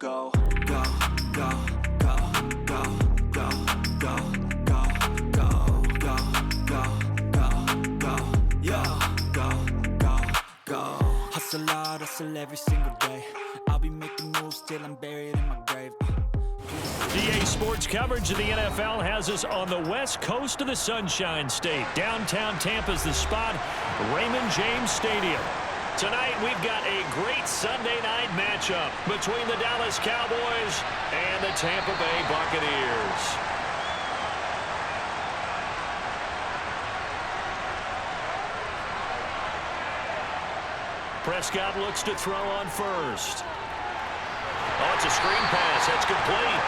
go, go, go, go, go, go, go, go, go, go, go, go, go, yeah, go, go, go. Hustle hard, hustle every single day. I'll be making moves till I'm buried in my grave. DA Sports coverage of the NFL has us on the west coast of the Sunshine State. Downtown Tampa's the spot, Raymond James Stadium. Tonight we've got a great Sunday night matchup between the Dallas Cowboys and the Tampa Bay Buccaneers. Prescott looks to throw on first. Oh, it's a screen pass. That's complete.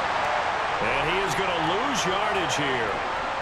And he is going to lose yardage here.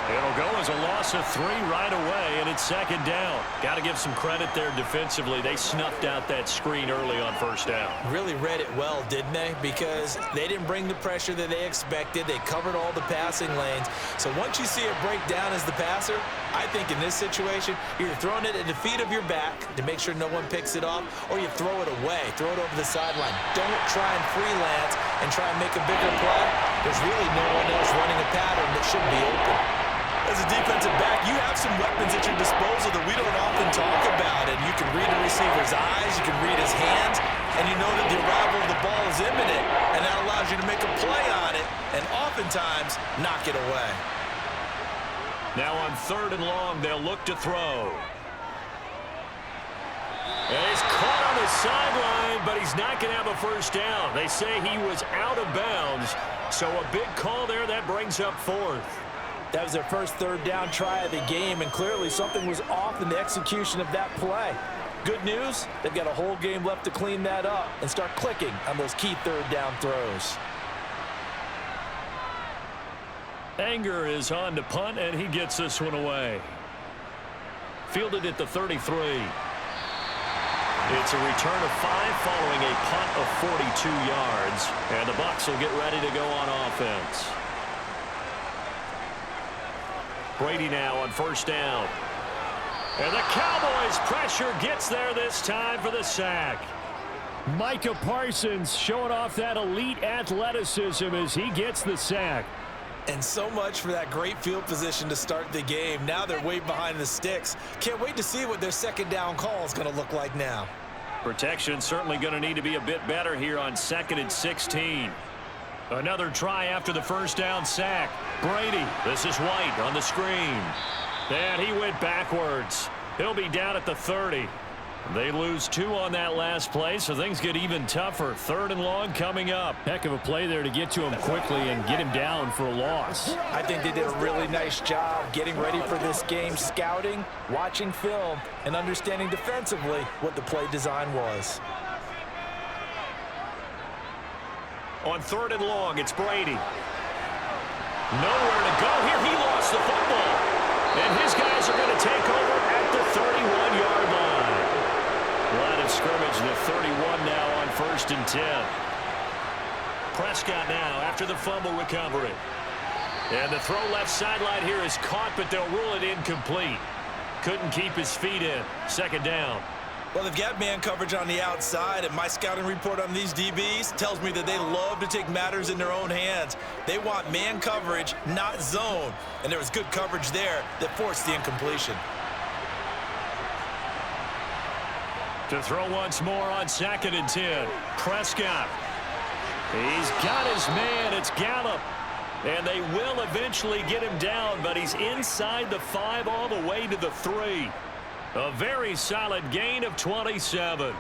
It'll go as a loss of 3 right away, and it's second down. Got to give some credit there defensively. They snuffed out that screen early on first down. Really read it well, didn't they? Because they didn't bring the pressure that they expected. They covered all the passing lanes. So once you see it break down as the passer, I think in this situation, you're throwing it at the feet of your back to make sure no one picks it off, or you throw it away, throw it over the sideline. Don't try and freelance and try and make a bigger play. There's really no one else running a pattern that should be open. As a defensive back, you have some weapons at your disposal that we don't often talk about. And you can read a receiver's eyes, you can read his hands, and you know that the arrival of the ball is imminent, and that allows you to make a play on it and oftentimes knock it away. Now on 3rd and long, they'll look to throw. And he's caught on the sideline, but he's not going to have a first down. They say he was out of bounds, so a big call there. That brings up 4th. That was their first 3rd down try of the game, and clearly something was off in the execution of that play. Good news, they've got a whole game left to clean that up and start clicking on those key 3rd down throws. Anger is on to punt, and he gets this one away. Fielded at the 33. It's a return of 5 following a punt of 42 yards, and the Bucs will get ready to go on offense. Brady now on first down. And the Cowboys pressure gets there this time for the sack. Micah Parsons showing off that elite athleticism as he gets the sack. And so much for that great field position to start the game. Now they're way behind the sticks. Can't wait to see what their second down call is going to look like now. Protection certainly going to need to be a bit better here on 2nd and 16. Another try after the first down sack. Brady, this is White on the screen. And he went backwards. He'll be down at the 30. They lose 2 on that last play, so things get even tougher. 3rd and long coming up. Heck of a play there to get to him quickly and get him down for a loss. I think they did a really nice job getting ready for this game, scouting, watching film, and understanding defensively what the play design was. On 3rd and long, it's Brady. Nowhere to go here. He lost the football. And his guys are going to take over at the 31-yard line. Line of scrimmage, the 31 now on 1st and 10. Prescott now after the fumble recovery. And the throw left sideline here is caught, but they'll rule it incomplete. Couldn't keep his feet in. 2nd down. Well, they've got man coverage on the outside, and my scouting report on these DBs tells me that they love to take matters in their own hands. They want man coverage, not zone. And there was good coverage there that forced the incompletion. To throw once more on 2nd and 10. Prescott. He's got his man. It's Gallup. And they will eventually get him down, but he's inside the 5 all the way to the 3. A very solid gain of 27.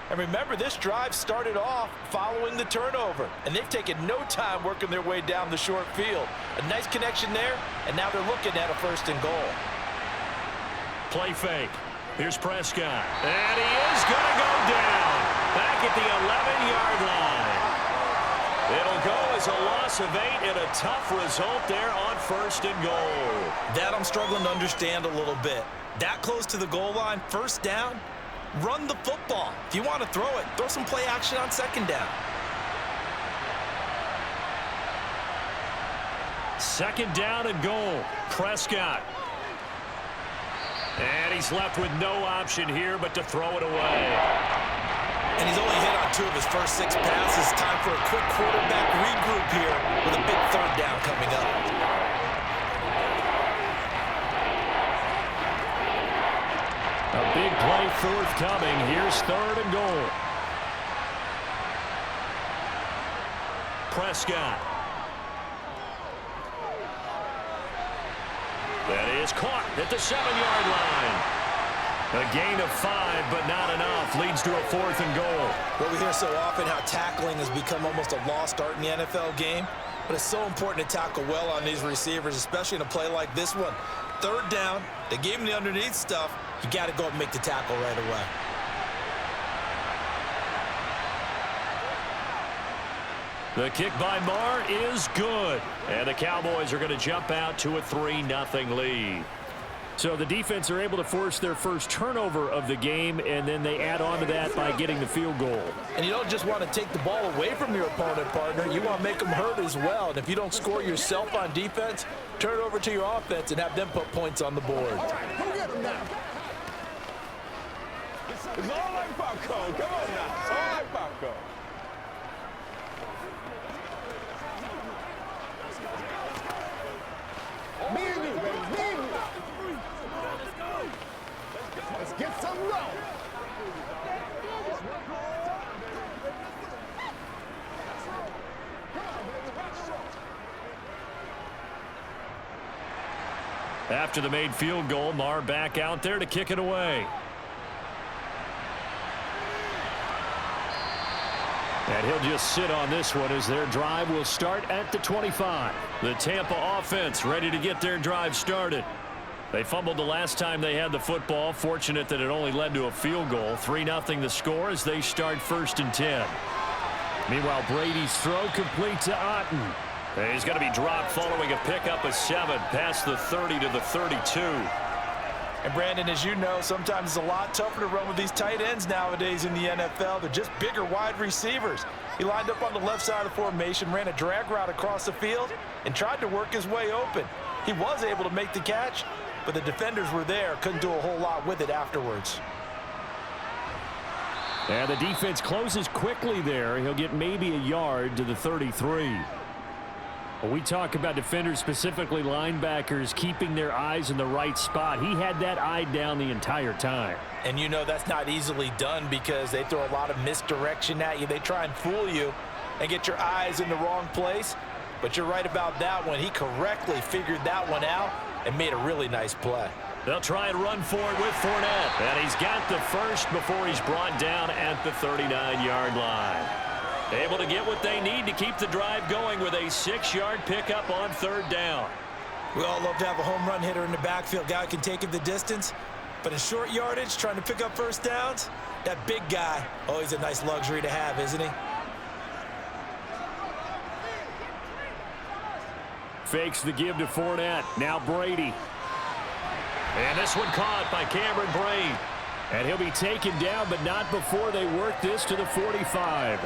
And remember, this drive started off following the turnover, and they've taken no time working their way down the short field. A nice connection there, and now they're looking at a 1st and goal. Play fake. Here's Prescott. And he is going to go down back at the 11-yard line. It'll go as a loss of 8 and a tough result there on 1st and goal. That I'm struggling to understand a little bit. That close to the goal line, 1st down, run the football. If you want to throw it, throw some play action on 2nd down. 2nd down and goal. Prescott. And he's left with no option here but to throw it away. And he's only hit on 2 of his first 6 passes. Time for a quick forthcoming. Here's 3rd and goal. Prescott. That is caught at the 7-yard line. A gain of 5, but not enough. Leads to a 4th and goal. Well, we hear so often how tackling has become almost a lost art in the NFL game. But it's so important to tackle well on these receivers, especially in a play like this one. 3rd down, they gave him the underneath stuff. You got to go up and make the tackle right away. The kick by Marr is good. And the Cowboys are going to jump out to a 3-0 lead. So the defense are able to force their first turnover of the game, and then they add on to that by getting the field goal. And you don't just want to take the ball away from your opponent, partner. You want to make them hurt as well. And if you don't score yourself on defense, turn it over to your offense and have them put points on the board. All right, go get them now. It's all like popcorn. Come on now. It's all like popcorn. Me and you, baby. Me and you. Let's get some love. After the made field goal, Marr back out there to kick it away. And he'll just sit on this one as their drive will start at the 25. The Tampa offense ready to get their drive started. They fumbled the last time they had the football. Fortunate that it only led to a field goal. 3-0 the score as they start 1st and 10. Meanwhile, Brady's throw complete to Otten. And he's going to be dropped following a pickup of 7 past the 30 to the 32. And Brandon, as you know, sometimes it's a lot tougher to run with these tight ends nowadays in the NFL. They're just bigger wide receivers. He lined up on the left side of the formation, ran a drag route across the field, and tried to work his way open. He was able to make the catch, but the defenders were there, couldn't do a whole lot with it afterwards. And the defense closes quickly there. He'll get maybe a yard to the 33. When we talk about defenders, specifically linebackers, keeping their eyes in the right spot, he had that eye down the entire time. And you know that's not easily done because they throw a lot of misdirection at you. They try and fool you and get your eyes in the wrong place. But you're right about that one. He correctly figured that one out and made a really nice play. They'll try and run for it with Fournette. And he's got the first before he's brought down at the 39-yard line. Able to get what they need to keep the drive going with a 6-yard pickup on 3rd down. We all love to have a home run hitter in the backfield. Guy who can take it the distance. But in short yardage, trying to pick up first downs, that big guy, always a nice luxury to have, isn't he? Fakes the give to Fournette. Now Brady. And this one caught by Cameron Brate. And he'll be taken down, but not before they work this to the 45.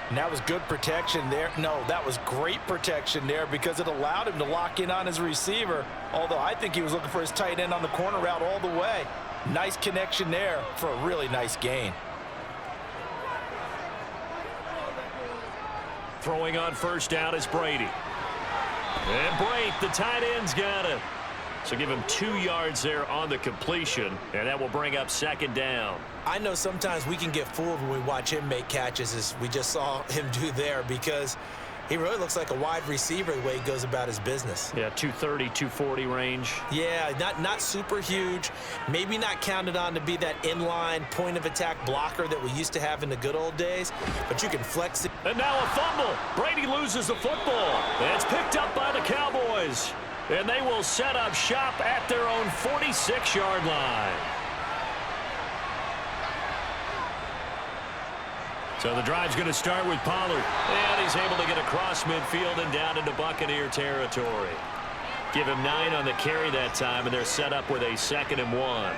And that was good protection there. No, that was great protection there because it allowed him to lock in on his receiver. Although I think he was looking for his tight end on the corner route all the way. Nice connection there for a really nice gain. Throwing on 1st down is Brady. And Brate, the tight end's got it. So give him 2 yards there on the completion, and that will bring up 2nd down. I know sometimes we can get fooled when we watch him make catches, as we just saw him do there, because he really looks like a wide receiver the way he goes about his business. Yeah, 230, 240 range. Yeah, not super huge. Maybe not counted on to be that inline point-of-attack blocker that we used to have in the good old days, but you can flex it. And now a fumble. Brady loses the football. It's picked up by the Cowboys. And they will set up shop at their own 46-yard line. So the drive's going to start with Pollard. And he's able to get across midfield and down into Buccaneer territory. Give him 9 on the carry that time, and they're set up with a 2nd and 1.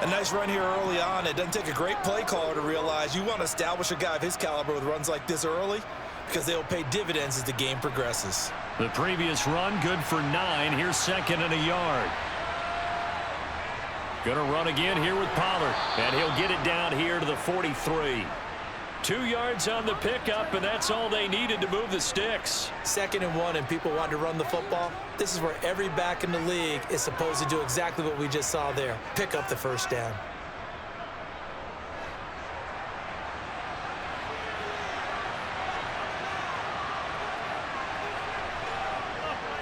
A nice run here early on. It doesn't take a great play caller to realize you want to establish a guy of his caliber with runs like this early because they'll pay dividends as the game progresses. The previous run, good for 9. Here's 2nd and a yard. Gonna run again here with Pollard, and he'll get it down here to the 43. 2 yards on the pickup, and that's all they needed to move the sticks. 2nd and 1, and people want to run the football. This is where every back in the league is supposed to do exactly what we just saw there. Pick up the first down.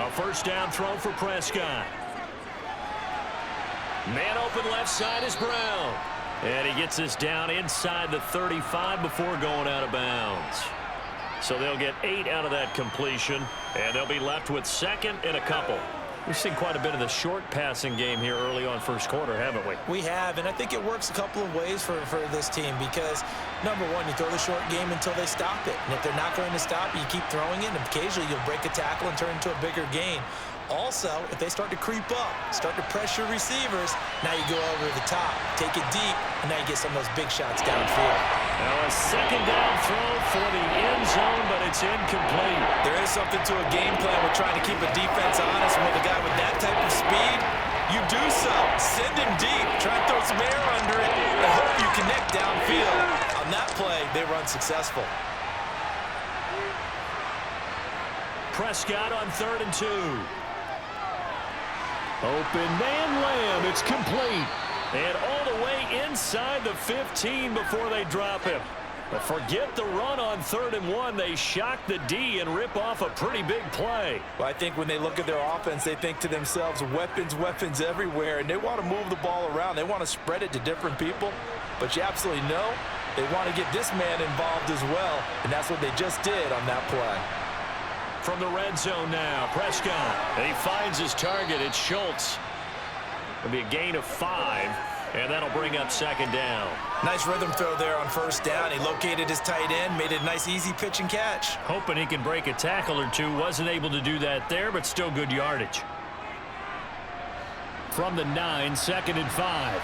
A first down throw for Prescott. Man open left side is Brown. And he gets this down inside the 35 before going out of bounds. So they'll get 8 out of that completion, and they'll be left with second and a couple. We've seen quite a bit of the short passing game here early on first quarter, haven't we? We have, and I think it works a couple of ways for this team because, number one, you throw the short game until they stop it. And if they're not going to stop it, you keep throwing it, and occasionally you'll break a tackle and turn into a bigger gain. Also, if they start to creep up, start to pressure receivers, now you go over the top, take it deep, and now you get some of those big shots downfield. Now a second down throw for the end zone, but it's incomplete. There is something to a game plan with trying to keep a defense honest. With a guy with that type of speed, you do so. Send him deep, try and throw some air under it, and hope you connect downfield. On that play, they run successful. Prescott on 3rd and 2. Open man Lamb, it's complete. And all the way inside the 15 before they drop him. But forget the run on 3rd and 1. They shock the D and rip off a pretty big play. Well, I think when they look at their offense, they think to themselves, weapons everywhere, and they want to move the ball around. They want to spread it to different people. But you absolutely know they want to get this man involved as well, and that's what they just did on that play. From the red zone now, Prescott. He finds his target. It's Schultz. It'll be a gain of 5, and that'll bring up second down. Nice rhythm throw there on first down. He located his tight end, made it a nice, easy pitch and catch. Hoping he can break a tackle or two. Wasn't able to do that there, but still good yardage. From the 9, 2nd and 5.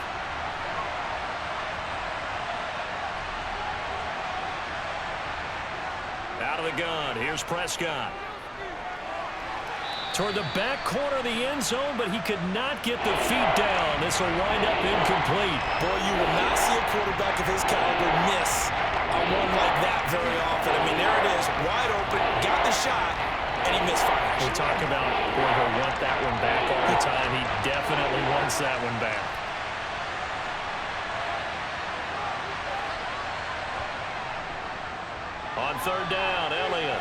Out of the gun, here's Prescott. Toward the back corner of the end zone, but he could not get the feet down. This will wind up incomplete. Boy, you will not see a quarterback of his caliber miss on one like that very often. I mean, there it is, wide open, got the shot, and he misfires. We talk about, boy, he'll want that one back all the time. He definitely wants that one back. On 3rd down, Elliott.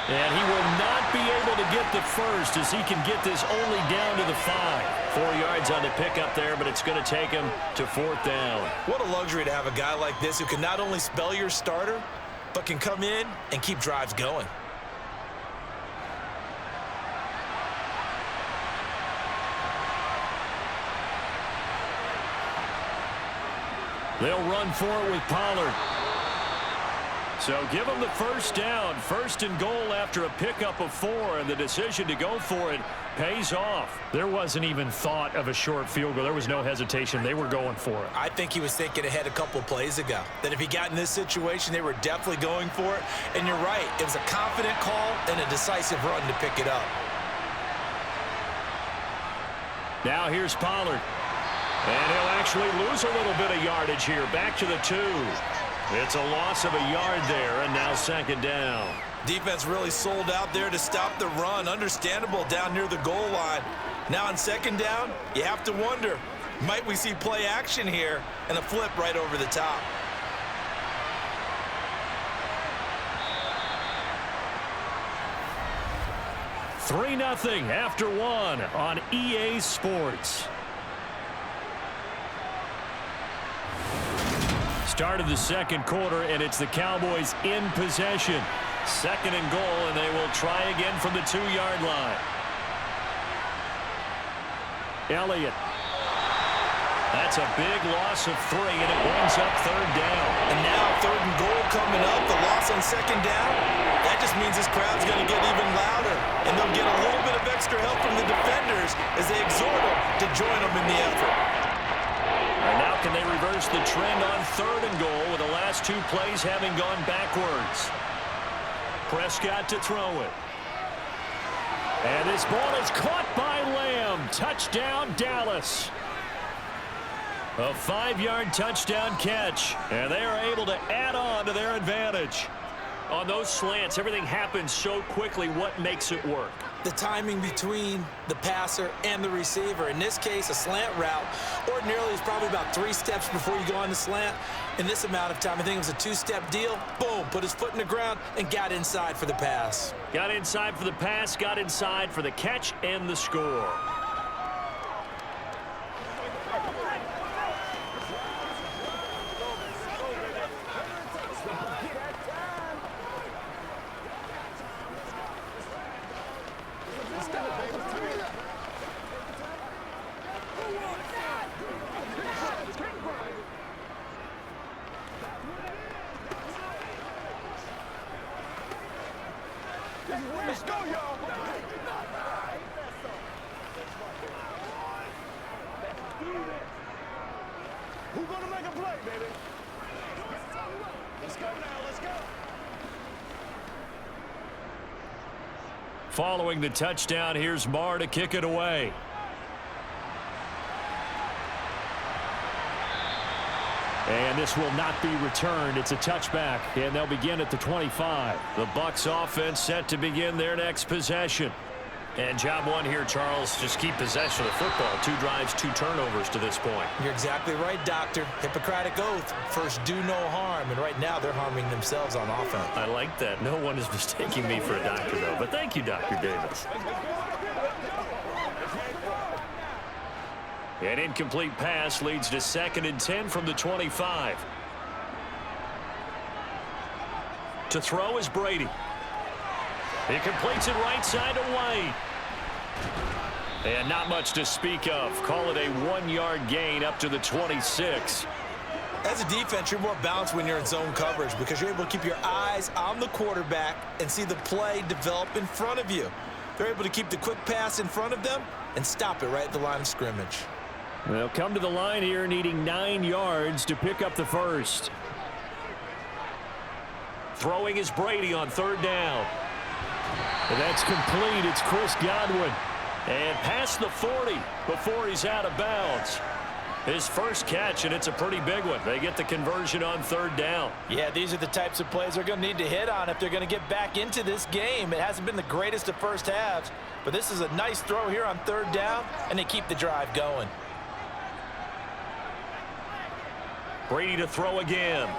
And he will not be able to get the first as he can get this only down to the 5. 4 yards on the pickup there, but it's going to take him to 4th down. What a luxury to have a guy like this who can not only spell your starter, but can come in and keep drives going. They'll run for it with Pollard. So give them the first down. 1st and goal after a pickup of 4, and the decision to go for it pays off. There wasn't even thought of a short field goal. There was no hesitation. They were going for it. I think he was thinking ahead a couple plays ago, that if he got in this situation, they were definitely going for it. And you're right, it was a confident call and a decisive run to pick it up. Now here's Pollard. And he'll actually lose a little bit of yardage here. Back to the 2. It's a loss of a yard there, and now 2nd down. Defense really sold out there to stop the run. Understandable down near the goal line. Now on 2nd down, you have to wonder, might we see play action here and a flip right over the top? $3-0 after 1 on EA Sports. Start of the 2nd quarter, and it's the Cowboys in possession. 2nd and goal, and they will try again from the 2-yard line. Elliott. That's a big loss of 3, and it brings up 3rd down. And now 3rd and goal coming up, the loss on 2nd down. That just means this crowd's going to get even louder, and they'll get a little bit of extra help from the defenders as they exhort them to join them in the effort. And now can they reverse the trend on 3rd and goal with the last 2 plays having gone backwards? Prescott to throw it. And this ball is caught by Lamb. Touchdown, Dallas. A 5-yard touchdown catch. And they are able to add on to their advantage. On those slants, everything happens so quickly. What makes it work? The timing between the passer and the receiver. In this case, a slant route ordinarily is probably about 3 steps before you go on the slant. In this amount of time, I think it was a two-step deal. Boom, put his foot in the ground and got inside for the pass. Got inside for the pass, got inside for the catch and the score. Let's go, y'all. Who's gonna make a play, baby? Let's go now, let's go. Following the touchdown, here's Marr to kick it away. And this will not be returned. It's a touchback, and they'll begin at the 25. The Bucs offense set to begin their next possession. And job one here, Charles, just keep possession of the football. 2 drives, 2 turnovers to this point. You're exactly right, Doctor. Hippocratic oath. First, do no harm. And right now, they're harming themselves on offense. I like that. No one is mistaking me for a doctor, though. But thank you, Dr. Davis. An incomplete pass leads to 2nd and 10 from the 25. To throw is Brady. He completes it right side to White. And not much to speak of. Call it a 1-yard gain up to the 26. As a defense, you're more balanced when you're in zone coverage because you're able to keep your eyes on the quarterback and see the play develop in front of you. They're able to keep the quick pass in front of them and stop it right at the line of scrimmage. They'll come to the line here needing 9 yards to pick up the first. Throwing is Brady on 3rd down. And that's complete. It's Chris Godwin. And past the 40 before he's out of bounds. His first catch, and it's a pretty big one. They get the conversion on 3rd down. Yeah, these are the types of plays they're going to need to hit on if they're going to get back into this game. It hasn't been the greatest of first halves, but this is a nice throw here on 3rd down, and they keep the drive going. Brady to throw again.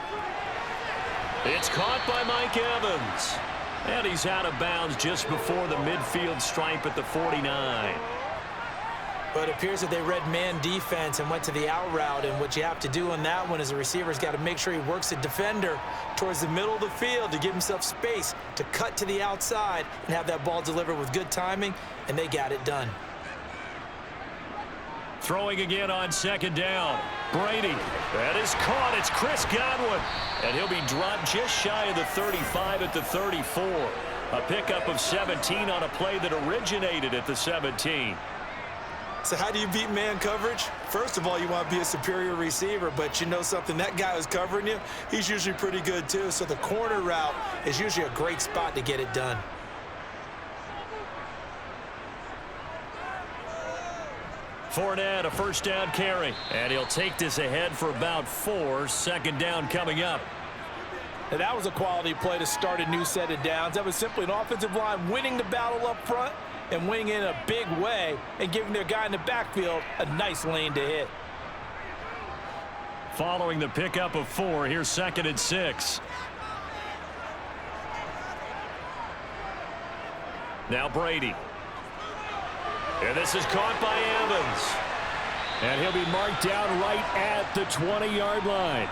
It's caught by Mike Evans. And he's out of bounds just before the midfield stripe at the 49. But it appears that they read man defense and went to the out route, and what you have to do on that one is the receiver's got to make sure he works the defender towards the middle of the field to give himself space to cut to the outside and have that ball delivered with good timing, and they got it done. Throwing again on 2nd down. Brady. That is caught. It's Chris Godwin. And he'll be dropped just shy of the 35 at the 34. A pickup of 17 on a play that originated at the 17. So how do you beat man coverage? First of all, you want to be a superior receiver, but you know something, that guy who's covering you, he's usually pretty good too. So the corner route is usually a great spot to get it done. Fournette, a 1st down carry. And he'll take this ahead for about 4. 2nd down coming up. Now that was a quality play to start a new set of downs. That was simply an offensive line winning the battle up front and winning in a big way and giving their guy in the backfield a nice lane to hit. Following the pickup of 4, here's 2nd and 6. Now Brady. And this is caught by Evans. And he'll be marked down right at the 20-yard line.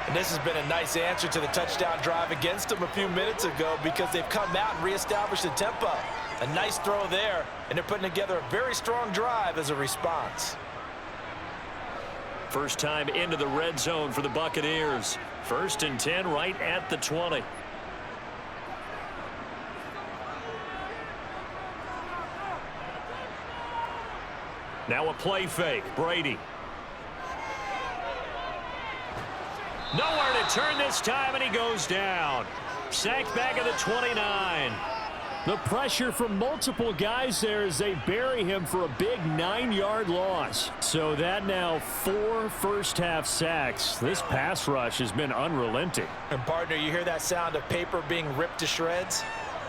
And this has been a nice answer to the touchdown drive against them a few minutes ago because they've come out and reestablished the tempo. A nice throw there, and they're putting together a very strong drive as a response. First time into the red zone for the Buccaneers. 1st and 10 right at the 20. Now a play fake. Brady. Nowhere to turn this time, and he goes down. Sacked back at the 29. The pressure from multiple guys there as they bury him for a big 9-yard loss. So that now 4 first-half sacks. This pass rush has been unrelenting. And, partner, you hear that sound of paper being ripped to shreds?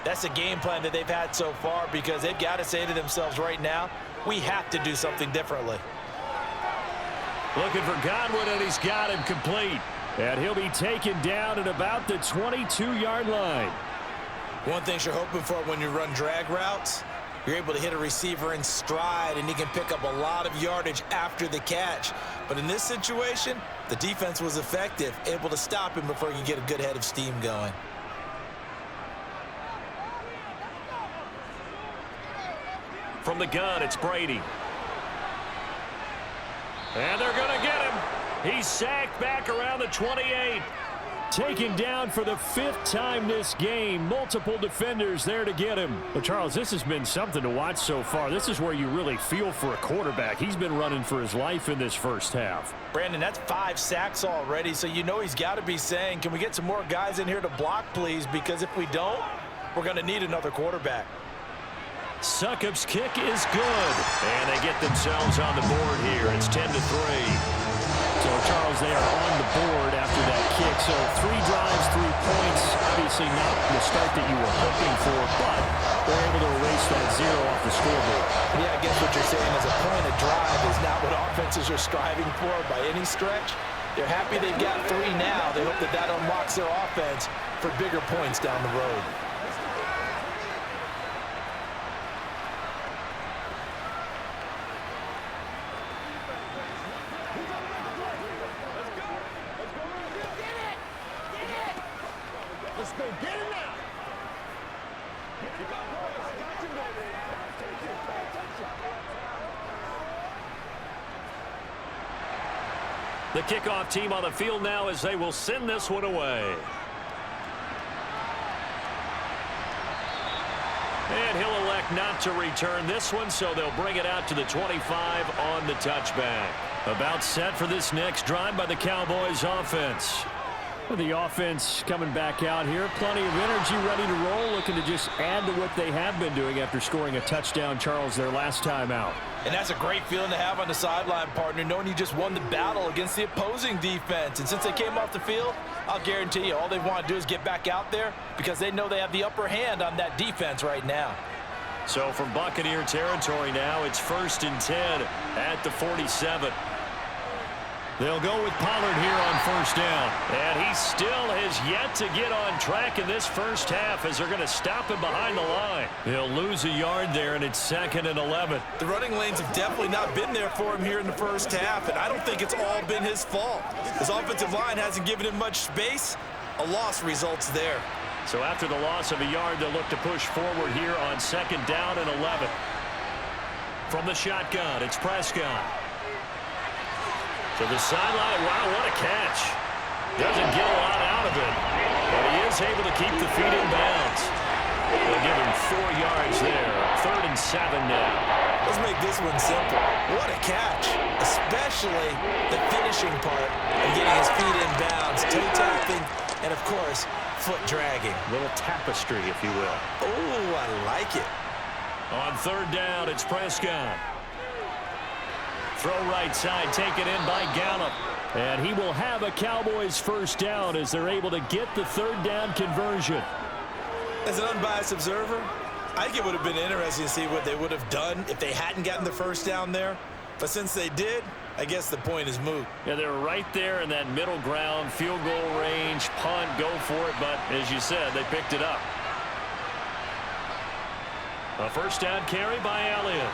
That's the game plan that they've had so far because they've got to say to themselves right now, we have to do something differently. Looking for Godwin, and he's got him complete. And he'll be taken down at about the 22-yard line. One thing you're hoping for when you run drag routes, you're able to hit a receiver in stride, and he can pick up a lot of yardage after the catch. But in this situation, the defense was effective, able to stop him before he could get a good head of steam going. From the gun, it's Brady. And they're going to get him. He's sacked back around the 28. Taken down for the 5th time this game. Multiple defenders there to get him. Well, Charles, this has been something to watch so far. This is where you really feel for a quarterback. He's been running for his life in this first half. Brandon, that's 5 sacks already, so you know he's got to be saying, can we get some more guys in here to block, please? Because if we don't, we're going to need another quarterback. Succop's kick is good. And they get themselves on the board here. It's 10-3. So, Charles, they are on the board after that kick. So 3 drives, 3 points. Obviously not the start that you were hoping for, but they're able to erase that 0 off the scoreboard. Yeah, I guess what you're saying is a point of drive is not what offenses are striving for by any stretch. They're happy they've got 3 now. They hope that that unlocks their offense for bigger points down the road. Let's go get it now. The kickoff team on the field now as they will send this one away. And he'll elect not to return this one, so they'll bring it out to the 25 on the touchback. About set for this next drive by the Cowboys offense. The offense coming back out here. Plenty of energy, ready to roll, looking to just add to what they have been doing after scoring a touchdown, Charles, their last time out. And that's a great feeling to have on the sideline, partner, knowing you just won the battle against the opposing defense. And since they came off the field, I'll guarantee you all they want to do is get back out there because they know they have the upper hand on that defense right now. So from Buccaneer territory now, it's 1st and 10 at the 47. They'll go with Pollard here on 1st down. And he still has yet to get on track in this first half as they're going to stop him behind the line. He'll lose a yard there, and it's 2nd and 11. The running lanes have definitely not been there for him here in the first half, and I don't think it's all been his fault. His offensive line hasn't given him much space. A loss results there. So after the loss of a yard, they'll look to push forward here on 2nd down and 11. From the shotgun, it's Prescott. To the sideline. Wow, what a catch. Doesn't get a lot out of it, but he is able to keep the feet in bounds. They'll give him 4 yards there. 3rd and 7 now. Let's make this one simple. What a catch, especially the finishing part of getting his feet in bounds, toe tapping, and, of course, foot dragging. Little tapestry, if you will. Oh, I like it. On 3rd down, it's Prescott. Throw right side, taken in by Gallup. And he will have a Cowboys 1st down as they're able to get the 3rd down conversion. As an unbiased observer, I think it would have been interesting to see what they would have done if they hadn't gotten the 1st down there. But since they did, I guess the point is moot. Yeah, they're right there in that middle ground, field goal range, punt, go for it. But as you said, they picked it up. A 1st down carry by Elliott.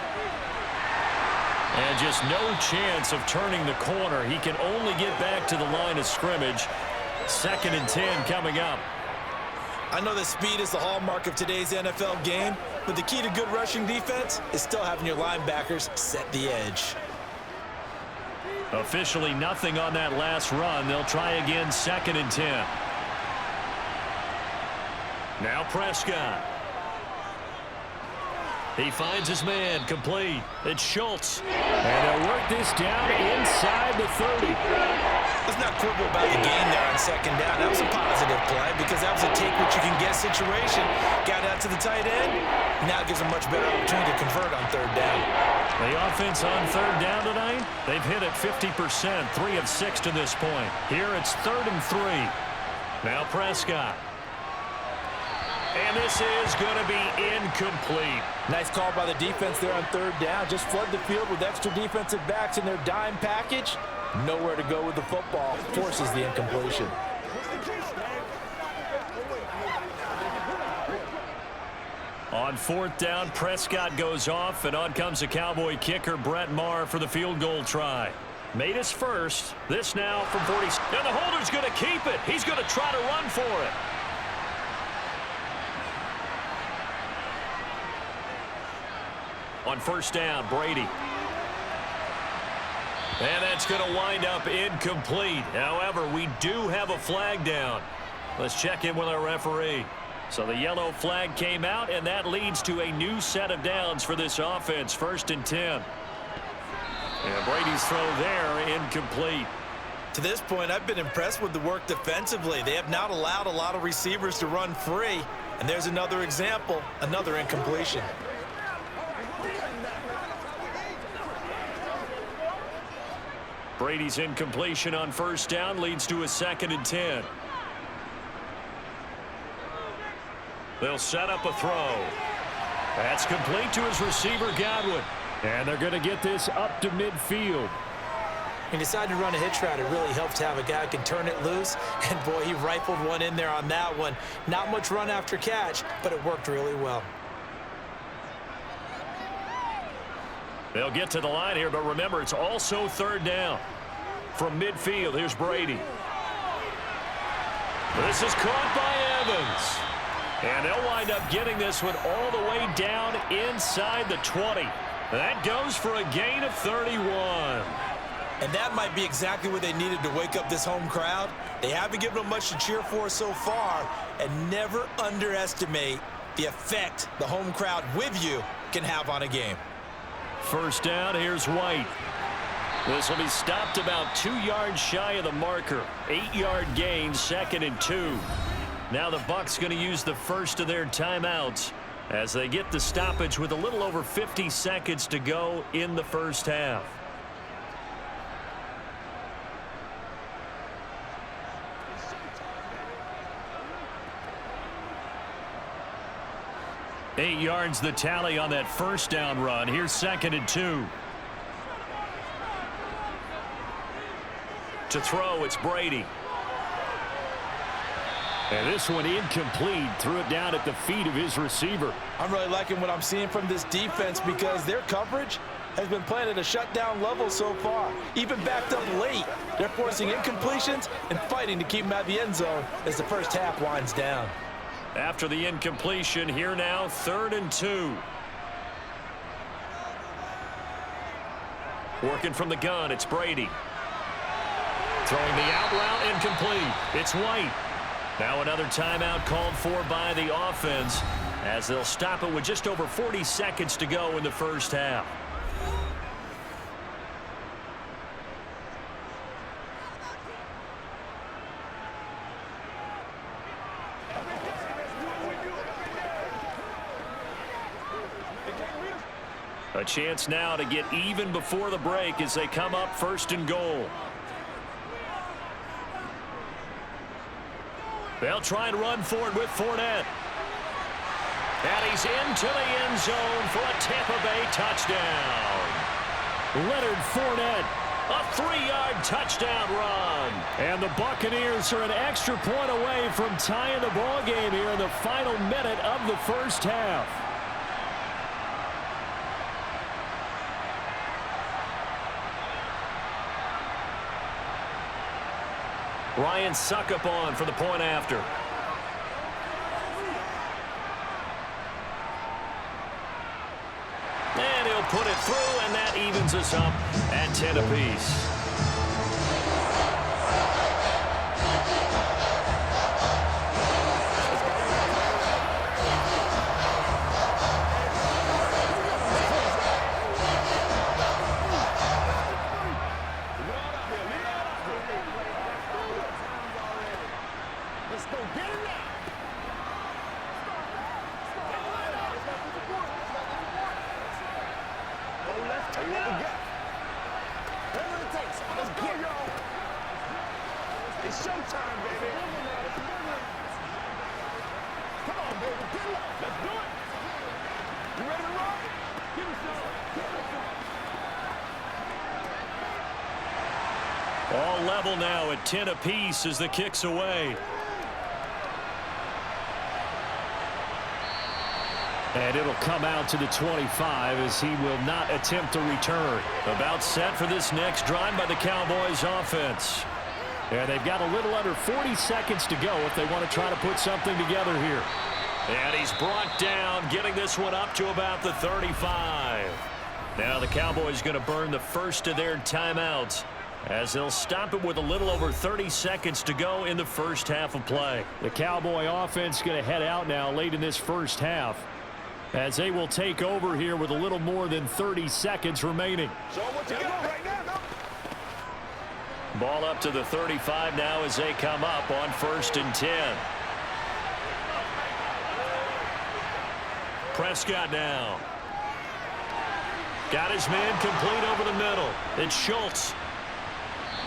And just no chance of turning the corner. He can only get back to the line of scrimmage. 2nd and 10 coming up. I know that speed is the hallmark of today's NFL game, but the key to good rushing defense is still having your linebackers set the edge. Officially nothing on that last run. They'll try again 2nd and 10. Now Prescott. He finds his man, complete. It's Schultz. And they'll work this down inside the 30. Let's not quibble about the gain there on 2nd down. That was a positive play because that was a take-what-you-can-get situation. Got out to the tight end. Now gives them much better opportunity to convert on 3rd down. The offense on 3rd down tonight, they've hit it 50%, 3 of 6 to this point. Here it's 3rd and 3. Now Prescott. And this is going to be incomplete. Nice call by the defense there on 3rd down. Just flood the field with extra defensive backs in their dime package. Nowhere to go with the football. Forces the incompletion. On 4th down, Prescott goes off, and on comes the Cowboy kicker, Brett Maher, for the field goal try. Made his first. This now from 40. And the holder's going to keep it. He's going to try to run for it. On 1st down, Brady. And that's going to wind up incomplete. However, we do have a flag down. Let's check in with our referee. So the yellow flag came out, and that leads to a new set of downs for this offense. 1st and 10. And Brady's throw there incomplete. To this point, I've been impressed with the work defensively. They have not allowed a lot of receivers to run free. And there's another example, another incompletion. Brady's incompletion on 1st down leads to a 2nd and 10. They'll set up a throw. That's complete to his receiver, Godwin. And they're going to get this up to midfield. He decided to run a hitch route. It really helps to have a guy who can turn it loose. And, boy, he rifled one in there on that one. Not much run after catch, but it worked really well. They'll get to the line here, but remember, it's also 3rd down. From midfield, here's Brady. This is caught by Evans. And they'll wind up getting this one all the way down inside the 20. That goes for a gain of 31. And that might be exactly what they needed to wake up this home crowd. They haven't given them much to cheer for so far. And never underestimate the effect the home crowd with you can have on a game. 1st down, here's White. This will be stopped about 2 yards shy of the marker. 8-yard gain, 2nd and 2. Now the Bucs going to use the first of their timeouts as they get the stoppage with a little over 50 seconds to go in the 1st half. Eight yards the tally on that 1st down run. Here's 2nd and 2. To throw, it's Brady. And this one incomplete. Threw it down at the feet of his receiver. I'm really liking what I'm seeing from this defense because their coverage has been playing at a shutdown level so far. Even backed up late. They're forcing incompletions and fighting to keep them out of the end zone as the 1st half winds down. After the incompletion, here now, 3rd and 2. Working from the gun, it's Brady. Throwing the out route, incomplete. It's White. Now another timeout called for by the offense as they'll stop it with just over 40 seconds to go in the 1st half. A chance now to get even before the break as they come up 1st and goal. They'll try and run forward with Fournette. And he's into the end zone for a Tampa Bay touchdown. Leonard Fournette, a 3-yard touchdown run. And the Buccaneers are an extra point away from tying the ball game here in the final minute of the 1st half. Ryan Suckup on for the point after. And he'll put it through, and that evens us up at 10 apiece. It's showtime, baby. Come on, baby. Get up. Let's do it. You ready to rock? Give me some. level now at 10 apiece as the kick's away. And it'll come out to the 25 as he will not attempt a return. About set for this next drive by the Cowboys offense. And they've got a little under 40 seconds to go if they want to try to put something together here. And he's brought down, getting this one up to about the 35. Now the Cowboys going to burn the first of their timeouts as they'll stop it with a little over 30 seconds to go in the first half of play. The Cowboy offense going to head out now late in this first half as they will take over here with a little more than 30 seconds remaining. So what you got right now? Ball up to the 35 now as they come up on 1st and 10. Prescott now. Got his man complete over the middle. It's Schultz.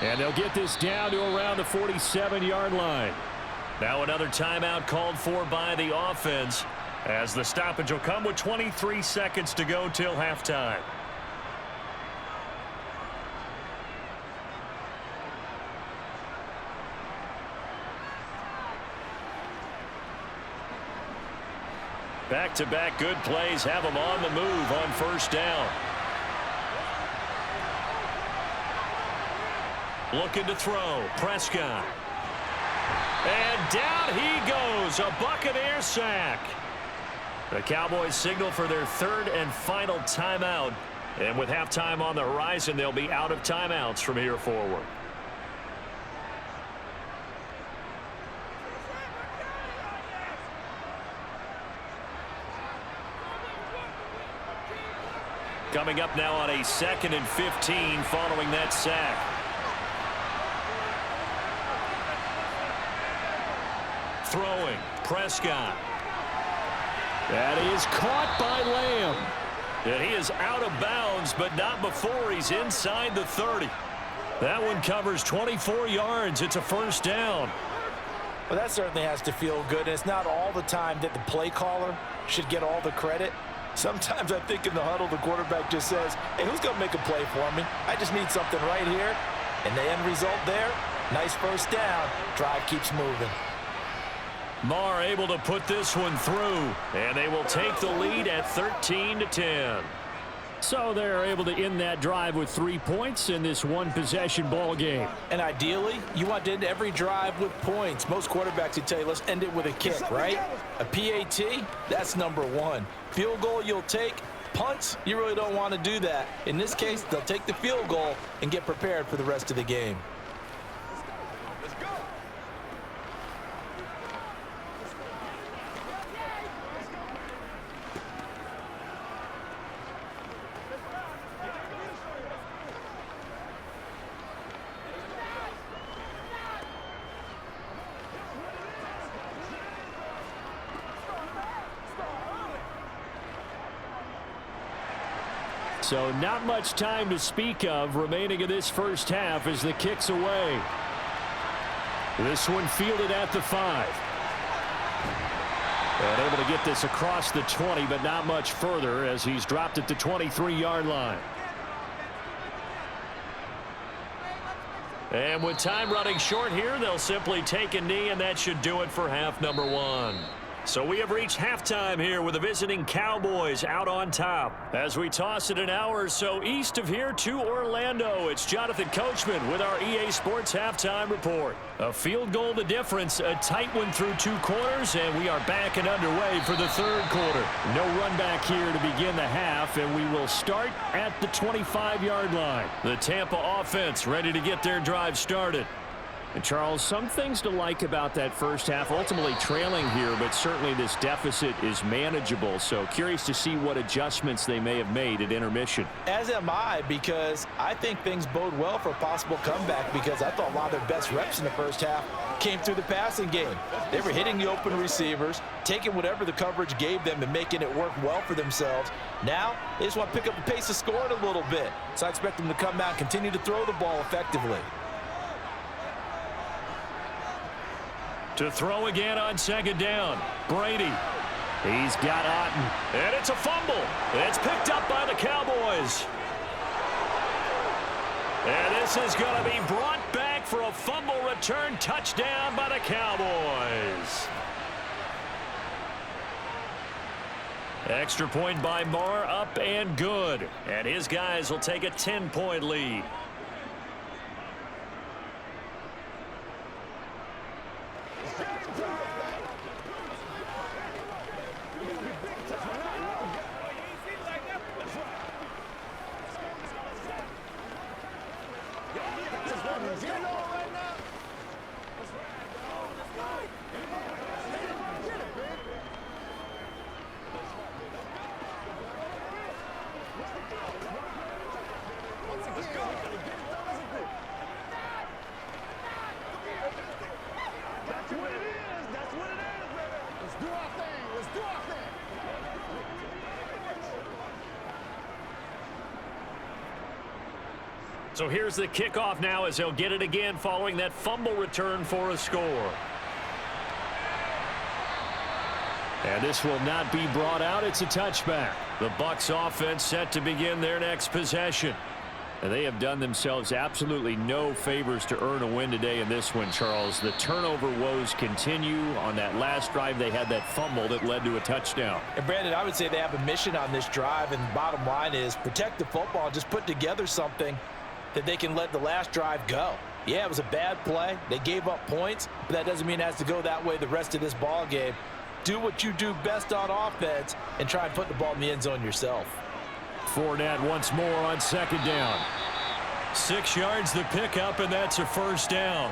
And they'll get this down to around the 47-yard line. Now another timeout called for by the offense as the stoppage will come with 23 seconds to go till halftime. Back-to-back good plays have them on the move on 1st down. Looking to throw. Prescott. And down he goes. A Buccaneer sack. The Cowboys signal for their 3rd and final timeout. And with halftime on the horizon, they'll be out of timeouts from here forward. Coming up now on a 2nd and 15 following that sack. Throwing. Prescott. That is caught by Lamb. And he is out of bounds, but not before he's inside the 30. That one covers 24 yards. It's a 1st down. Well, that certainly has to feel good. It's not all the time that the play caller should get all the credit. Sometimes I think in the huddle, the quarterback just says, hey, who's going to make a play for me? I just need something right here. And the end result there, nice 1st down. Drive keeps moving. Marr able to put this one through, and they will take the lead at 13-10. So they're able to end that drive with 3 points in this one-possession ball game. And ideally, you want to end every drive with points. Most quarterbacks would tell you, let's end it with a kick, right? A PAT, that's number 1. Field goal you'll take. Punts, you really don't want to do that. In this case, they'll take the field goal and get prepared for the rest of the game. Let's go. So not much time to speak of remaining in this first half as the kick's away. This one fielded at the 5. And able to get this across the 20, but not much further as he's dropped at the 23-yard line. And with time running short here, they'll simply take a knee, and that should do it for half number 1. So we have reached halftime here with the visiting Cowboys out on top. As we toss it an hour or so east of here to Orlando, it's Jonathan Coachman with our EA Sports Halftime Report. A field goal the difference, a tight one through 2 quarters, and we are back and underway for the 3rd quarter. No run back here to begin the half, and we will start at the 25-yard line. The Tampa offense ready to get their drive started. And Charles, some things to like about that first half, ultimately trailing here, but certainly this deficit is manageable. So curious to see what adjustments they may have made at intermission. As am I, because I think things bode well for a possible comeback, because I thought a lot of their best reps in the first half came through the passing game. They were hitting the open receivers, taking whatever the coverage gave them and making it work well for themselves. Now, they just want to pick up the pace of scoring a little bit. So I expect them to come out and continue to throw the ball effectively. To throw again on 2nd down. Brady. He's got Otten. And it's a fumble. It's picked up by the Cowboys. And this is going to be brought back for a fumble return touchdown by the Cowboys. Extra point by Marr, up and good. And his guys will take a 10-point lead. So here's the kickoff now as he'll get it again following that fumble return for a score. And this will not be brought out. It's a touchback. The Bucs offense set to begin their next possession. And they have done themselves absolutely no favors to earn a win today in this one, Charles. The turnover woes continue. On that last drive, they had that fumble that led to a touchdown. And Brandon, I would say they have a mission on this drive, and the bottom line is protect the football, just put together something that they can let the last drive go. Yeah, it was a bad play. They gave up points, but that doesn't mean it has to go that way the rest of this ball game. Do what you do best on offense and try and put the ball in the end zone yourself. Fournette once more on second down. 6 yards the pickup, and that's a first down.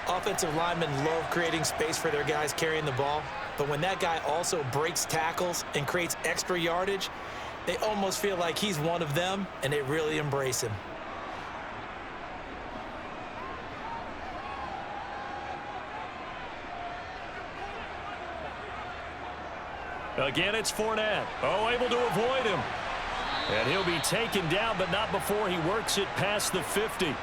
Offensive linemen love creating space for their guys carrying the ball, but when that guy also breaks tackles and creates extra yardage, they almost feel like he's one of them, and they really embrace him. Again, it's Fournette. Oh, able to avoid him. And he'll be taken down, but not before he works it past the 50.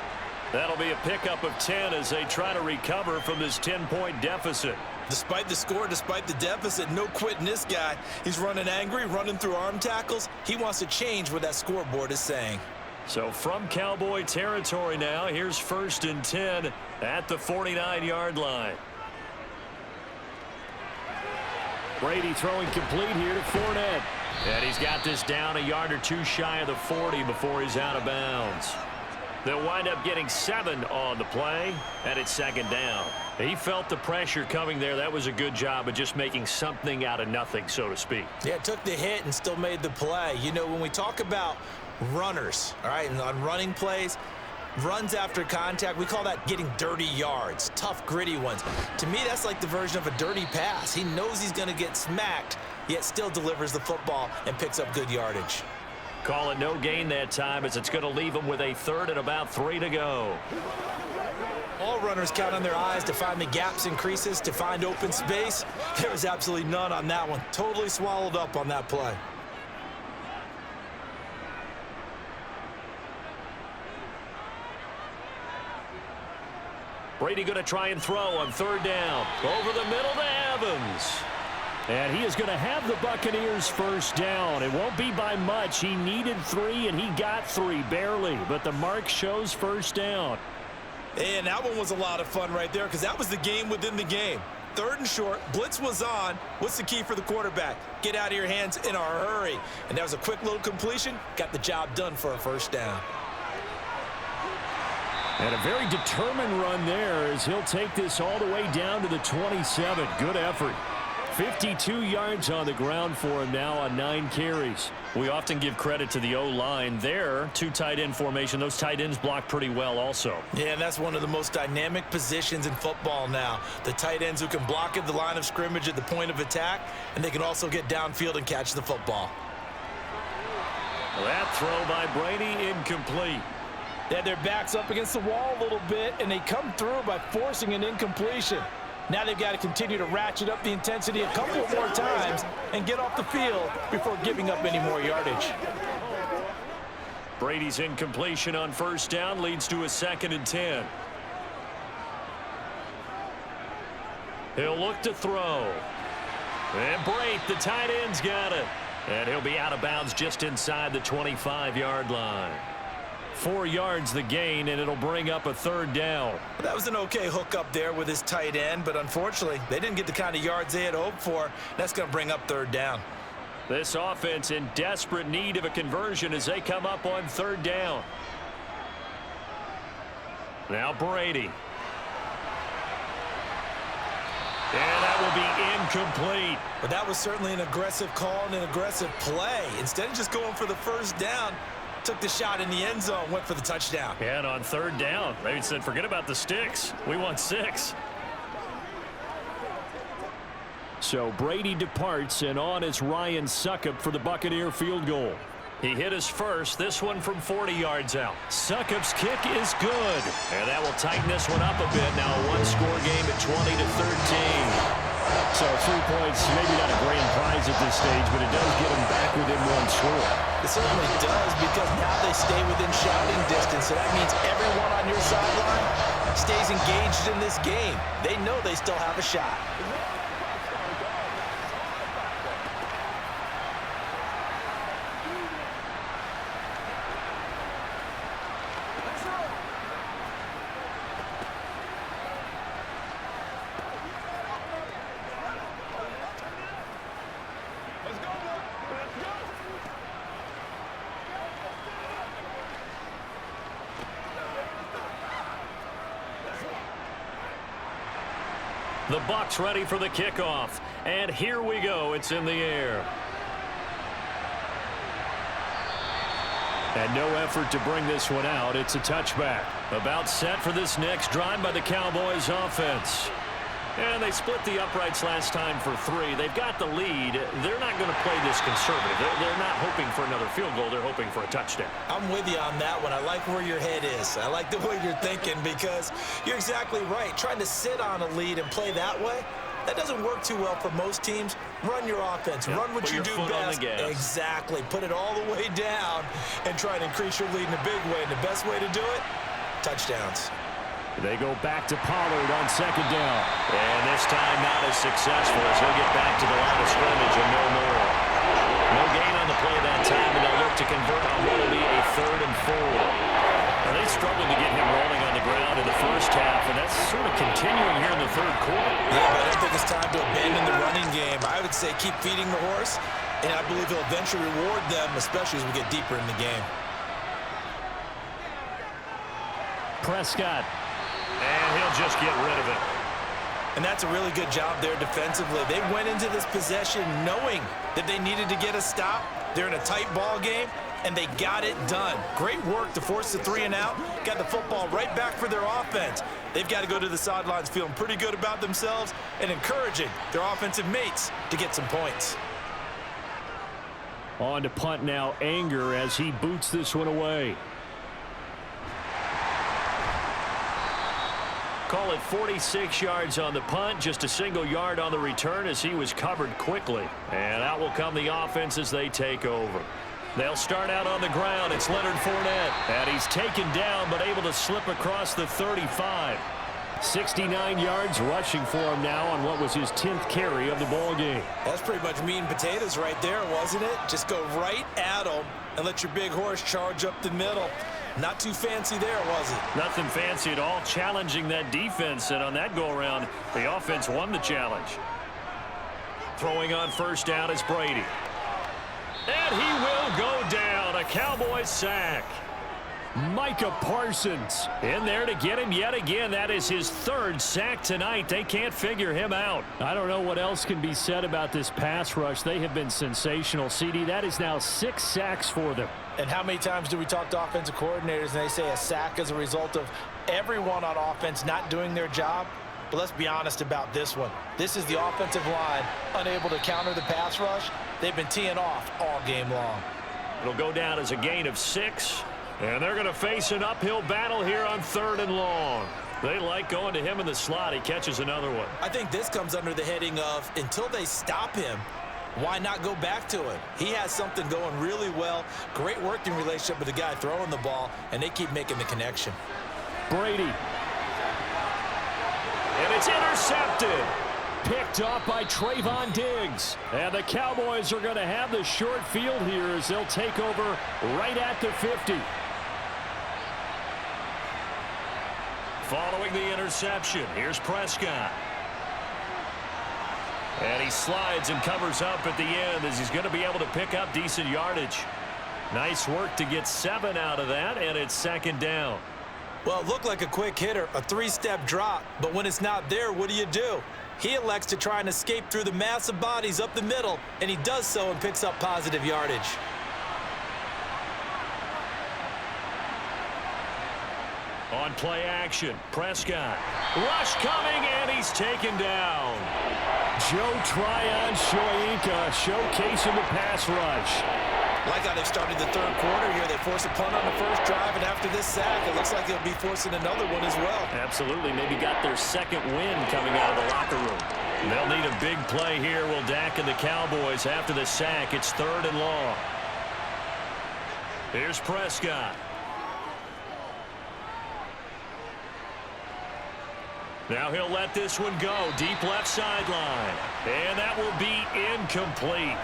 That'll be a pickup of 10 as they try to recover from this 10-point deficit. Despite the score, despite the deficit, no quitting this guy. He's running angry, running through arm tackles. He wants to change what that scoreboard is saying. So from Cowboy territory now, here's 1st and 10 at the 49-yard line. Brady throwing complete here to Fournette. And he's got this down a yard or two shy of the 40 before he's out of bounds. They'll wind up getting 7 on the play, and it's second down. He felt the pressure coming there. That was a good job of just making something out of nothing, so to speak. Yeah, took the hit and still made the play. You know, when we talk about runners, all right, and on running plays, runs after contact, we call that getting dirty yards, tough, gritty ones. To me, that's like the version of a dirty pass. He knows he's going to get smacked, yet still delivers the football and picks up good yardage. Call it no gain that time as it's going to leave him with a 3rd and about 3 to go. All runners count on their eyes to find the gaps and creases, to find open space. There was absolutely none on that one. Totally swallowed up on that play. Brady going to try and throw on 3rd down. Over the middle to Evans. And he is going to have the Buccaneers first down. It won't be by much. He needed 3, and he got 3, barely. But the mark shows first down. And that one was a lot of fun right there because that was the game within the game. 3rd and short, blitz was on. What's the key for the quarterback? Get out of your hands in a hurry. And that was a quick little completion. Got the job done for a first down. And a very determined run there as he'll take this all the way down to the 27. Good effort. 52 yards on the ground for him now on 9 carries. We often give credit to the O-line there. 2 tight end formation. Those tight ends block pretty well also. Yeah, and that's one of the most dynamic positions in football now. The tight ends who can block at the line of scrimmage at the point of attack, and they can also get downfield and catch the football. That throw by Brady incomplete. They had their backs up against the wall a little bit, and they come through by forcing an incompletion. Now they've got to continue to ratchet up the intensity a couple more times and get off the field before giving up any more yardage. Brady's incompletion on 1st down leads to a 2nd and 10. He'll look to throw. And Brate, the tight end's got it. And he'll be out of bounds just inside the 25-yard line. 4 yards the gain, and it'll bring up a 3rd down. That was an okay hook up there with his tight end, but unfortunately, they didn't get the kind of yards they had hoped for. That's going to bring up 3rd down. This offense in desperate need of a conversion as they come up on 3rd down. Now Brady. And that will be incomplete. But that was certainly an aggressive call and an aggressive play. Instead of just going for the 1st down, took the shot in the end zone, went for the touchdown. And on 3rd down, they said, forget about the sticks. We want 6. So Brady departs, and on is Ryan Succop for the Buccaneer field goal. He hit his first, this one from 40 yards out. Succop's kick is good. And that will tighten this one up a bit. Now a 1-score game at 20-13. So 3 points, maybe not a grand prize at this stage, but it does get them back within 1 score. It certainly does, because now they stay within shouting distance. So that means everyone on your sideline stays engaged in this game. They know they still have a shot. The Bucs ready for the kickoff. And here we go. It's in the air. And no effort to bring this one out. It's a touchback. About set for this next drive by the Cowboys offense. And they split the uprights last time for 3. They've got the lead. They're not going to play this conservative. They're not hoping for another field goal. They're hoping for a touchdown. I'm with you on that one. I like where your head is. I like the way you're thinking, because you're exactly right. Trying to sit on a lead and play that way, that doesn't work too well for most teams. Run your offense. Run what you do best. Exactly. Put it all the way down and try and increase your lead in a big way. And the best way to do it, touchdowns. They go back to Pollard on 2nd down. And this time not as successful as he'll get back to the line of scrimmage and no more. No gain on the play that time, and they'll look to convert on what will be a 3rd and 4. Now, they struggled to get him rolling on the ground in the first half, and that's sort of continuing here in the 3rd quarter. Yeah, but I think it's time to abandon the running game. I would say keep feeding the horse, and I believe he'll eventually reward them, especially as we get deeper in the game. Prescott. And he'll just get rid of it. And that's a really good job there defensively. They went into this possession knowing that they needed to get a stop. They're in a tight ball game, and they got it done. Great work to force the 3 and out. Got the football right back for their offense. They've got to go to the sidelines feeling pretty good about themselves and encouraging their offensive mates to get some points. On to punt now, Anger, as he boots this one away. Call it 46 yards on the punt, just a single yard on the return as he was covered quickly. And out will come the offense as they take over. They'll start out on the ground. It's Leonard Fournette. And he's taken down but able to slip across the 35. 69 yards rushing for him now on what was his 10th carry of the ball game. That's pretty much meat and potatoes right there, wasn't it? Just go right at him and let your big horse charge up the middle. Not too fancy there, was it? Nothing fancy at all, challenging that defense, and on that go-around, the offense won the challenge. Throwing on 1st down is Brady. And he will go down, a Cowboys sack. Micah Parsons in there to get him yet again. That is his 3rd sack tonight. They can't figure him out. I don't know what else can be said about this pass rush. They have been sensational, CD. That is now 6 sacks for them. And how many times do we talk to offensive coordinators and they say a sack is a result of everyone on offense not doing their job? But let's be honest about this one. This is the offensive line unable to counter the pass rush. They've been teeing off all game long. It'll go down as a gain of 6. And they're going to face an uphill battle here on 3rd and long. They like going to him in the slot. He catches another one. I think this comes under the heading of until they stop him, why not go back to him? He has something going really well. Great working relationship with the guy throwing the ball, and they keep making the connection. Brady. And it's intercepted. Picked off by Trayvon Diggs. And the Cowboys are going to have the short field here as they'll take over right at the 50. Following the interception, here's Prescott. And he slides and covers up at the end as he's going to be able to pick up decent yardage. Nice work to get 7 out of that, and it's second down. Well, it looked like a quick hitter, a 3-step drop, but when it's not there, what do? He elects to try and escape through the massive bodies up the middle, and he does so and picks up positive yardage. On play action, Prescott. Rush coming, and he's taken down. Joe Tryon-Shoyinka showcasing the pass rush. Like how they've started the third quarter here. They force a punt on the first drive, and after this sack, it looks like they'll be forcing another one as well. Absolutely. Maybe got their second win coming out of the locker room. They'll need a big play here. Will Dak and the Cowboys after the sack. It's 3rd and long. Here's Prescott. Now he'll let this one go. Deep left sideline. And that will be incomplete.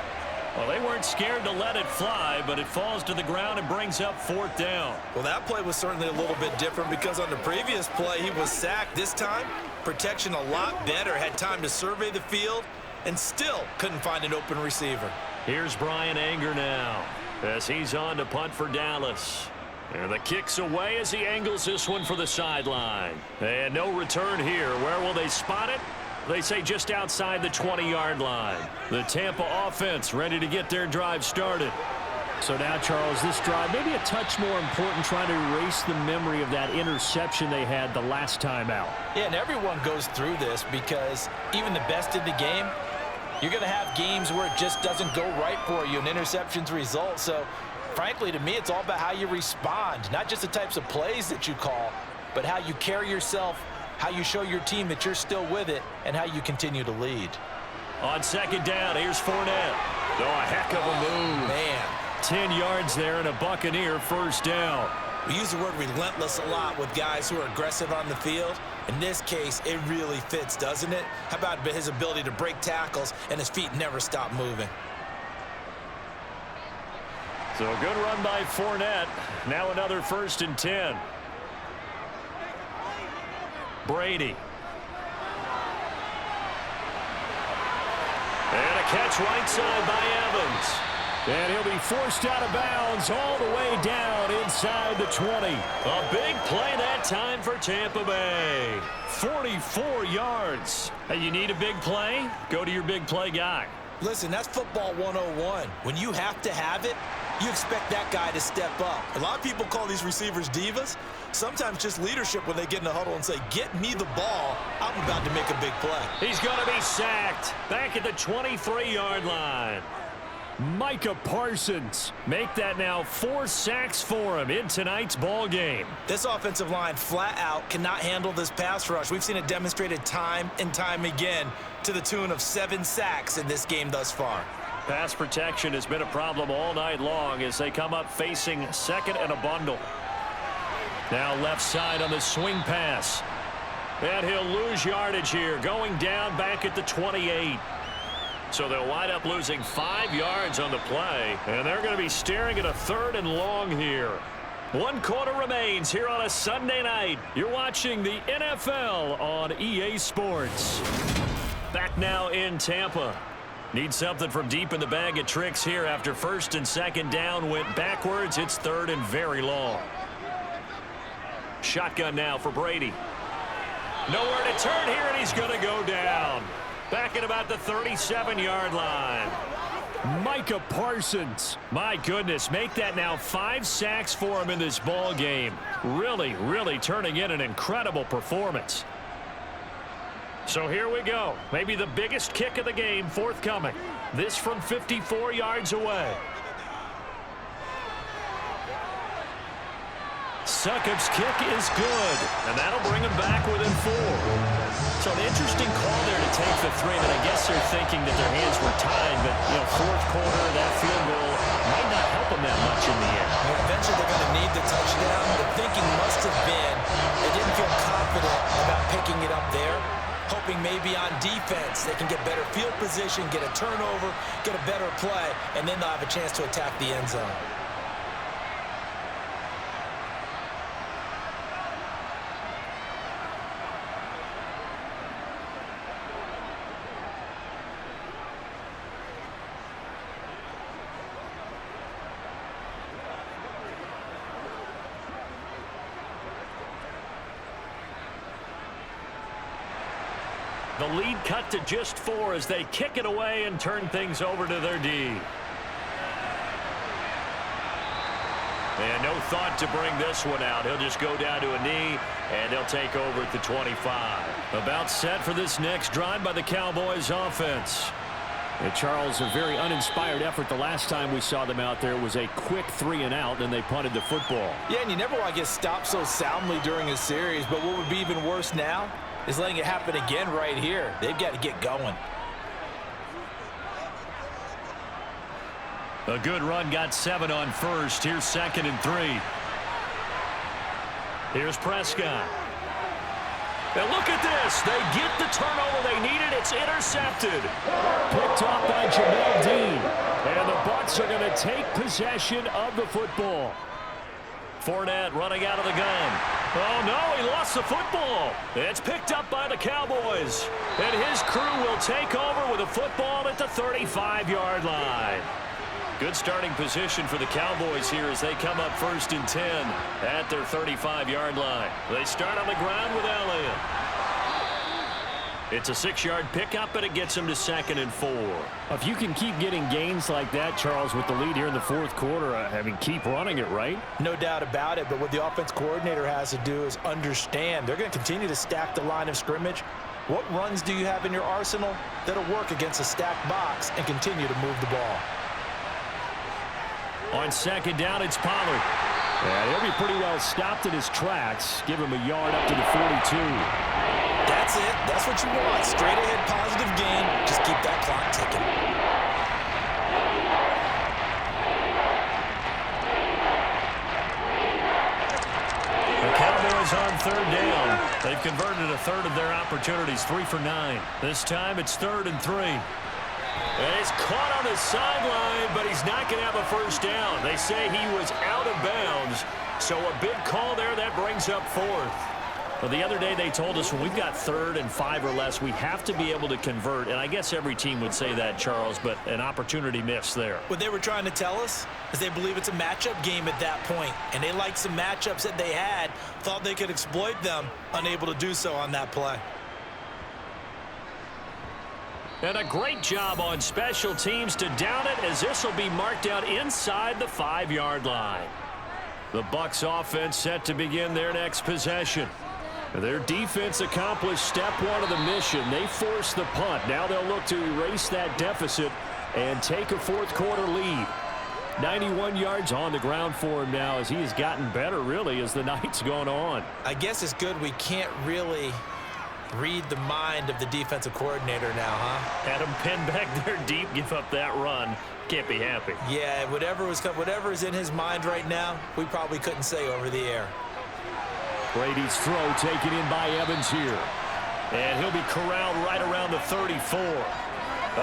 Well, they weren't scared to let it fly, but it falls to the ground and brings up 4th down. Well, that play was certainly a little bit different because on the previous play, he was sacked. This time, protection a lot better. Had time to survey the field and still couldn't find an open receiver. Here's Brian Anger now as he's on to punt for Dallas. And the kick's away as he angles this one for the sideline. And no return here. Where will they spot it? They say just outside the 20-yard line. The Tampa offense ready to get their drive started. So now, Charles, this drive maybe a touch more important, trying to erase the memory of that interception they had the last time out. Yeah, and everyone goes through this because even the best in the game, you're going to have games where it just doesn't go right for you and interceptions result. So, frankly, to me, it's all about how you respond, not just the types of plays that you call, but how you carry yourself, how you show your team that you're still with it, and how you continue to lead. On second down, here's Fournette. Oh, a heck of a move. Man. 10 yards there and a Buccaneer first down. We use the word relentless a lot with guys who are aggressive on the field. In this case, it really fits, doesn't it? How about his ability to break tackles and his feet never stop moving? So a good run by Fournette. Now another 1st and 10. Brady. And a catch right side by Evans. And he'll be forced out of bounds all the way down inside the 20. A big play that time for Tampa Bay. 44 yards. Hey, you need a big play? Go to your big play guy. Listen, that's football 101. When you have to have it, you expect that guy to step up. A lot of people call these receivers divas. Sometimes just leadership when they get in the huddle and say, get me the ball. I'm about to make a big play. He's going to be sacked back at the 23-yard line. Micah Parsons make that now 4 sacks for him in tonight's ball game. This offensive line flat out cannot handle this pass rush. We've seen it demonstrated time and time again to the tune of 7 sacks in this game thus far. Pass protection has been a problem all night long as they come up facing second and a bundle. Now left side on the swing pass. And he'll lose yardage here, going down back at the 28. So they'll wind up losing 5 yards on the play, and they're going to be staring at a 3rd and long here. 1 quarter remains here on a Sunday night. You're watching the NFL on EA Sports. Back now in Tampa. Need something from deep in the bag of tricks here after 1st and 2nd down went backwards. It's 3rd and very long. Shotgun now for Brady. Nowhere to turn here, and he's going to go down. Back at about the 37-yard line. Micah Parsons. My goodness, make that now 5 sacks for him in this ball game. Really, really turning in an incredible performance. So here we go. Maybe the biggest kick of the game forthcoming. This from 54 yards away. Succop's kick is good, and that'll bring him back within 4. So an interesting call there to take the 3, and I guess they're thinking that their hands were tied, but, you know, 4th quarter, that field goal might not help them that much in the end. Well, eventually they're going to need the touchdown. The thinking must have been they didn't feel confident about picking it up there, hoping maybe on defense they can get better field position, get a turnover, get a better play, and then they'll have a chance to attack the end zone. The lead cut to just 4 as they kick it away and turn things over to their D. And no thought to bring this one out. He'll just go down to a knee, and he'll take over at the 25. About set for this next drive by the Cowboys offense. And Charles, a very uninspired effort the last time we saw them out there was a quick 3-and-out, and they punted the football. Yeah, and you never want to get stopped so soundly during a series, but what would be even worse now is letting it happen again right here. They've got to get going. A good run got 7 on first. Here's 2nd and 3. Here's Prescott. And look at this. They get the turnover they needed. It's intercepted. Picked off by Jamel Dean. And the Bucs are going to take possession of the football. Fournette running out of the gun. Oh, no, he lost the football. It's picked up by the Cowboys. And his crew will take over with a football at the 35-yard line. Good starting position for the Cowboys here as they come up 1st and 10 at their 35-yard line. They start on the ground with Elliott. It's a 6-yard pickup, and it gets them to 2nd and 4. If you can keep getting gains like that, Charles, with the lead here in the 4th quarter, I mean, keep running it, right? No doubt about it, but what the offense coordinator has to do is understand they're going to continue to stack the line of scrimmage. What runs do you have in your arsenal that'll work against a stacked box and continue to move the ball? On 2nd down, it's Pollard. And he'll be pretty well stopped in his tracks. Give him a yard up to the 42. That's it. That's what you want. Straight ahead positive gain. Just keep that clock ticking. The Cowboys on 3rd down. They've converted a third of their opportunities, 3 for 9. This time it's 3rd and 3. And he's caught on the sideline, but he's not going to have a first down. They say he was out of bounds, so a big call there that brings up 4th. Well, the other day they told us when we've got 3rd and 5 or less, we have to be able to convert. And I guess every team would say that, Charles, but an opportunity missed there. What they were trying to tell us is they believe it's a matchup game at that point, and they liked some matchups that they had, thought they could exploit them, unable to do so on that play. And a great job on special teams to down it as this will be marked out inside the 5-yard line. The Bucs offense set to begin their next possession. Their defense accomplished step 1 of the mission. They forced the punt. Now they'll look to erase that deficit and take a 4th quarter lead. 91 yards on the ground for him now as he has gotten better, really, as the night's gone on. I guess it's good we can't really read the mind of the defensive coordinator now, huh? Had him pinned back there deep, give up that run. Can't be happy. Yeah, whatever is in his mind right now, we probably couldn't say over the air. Brady's throw taken in by Evans here. And he'll be corralled right around the 34.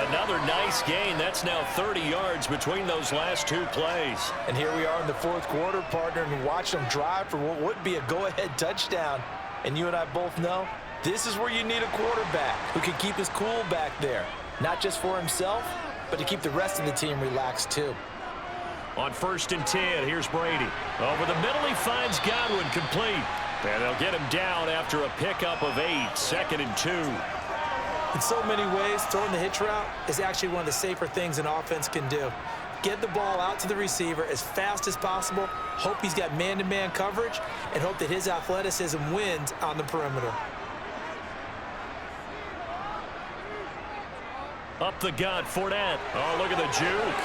Another nice gain. That's now 30 yards between those last 2 plays. And here we are in the 4th quarter, partner, and watch them drive for what would be a go-ahead touchdown. And you and I both know this is where you need a quarterback who can keep his cool back there. Not just for himself, but to keep the rest of the team relaxed too. On 1st and 10, here's Brady. Over the middle, he finds Godwin complete. And they'll get him down after a pickup of 8, 2nd and 2. In so many ways, throwing the hitch route is actually one of the safer things an offense can do. Get the ball out to the receiver as fast as possible, hope he's got man-to-man coverage, and hope that his athleticism wins on the perimeter. Up the gut, Fournette. Oh, look at the juke.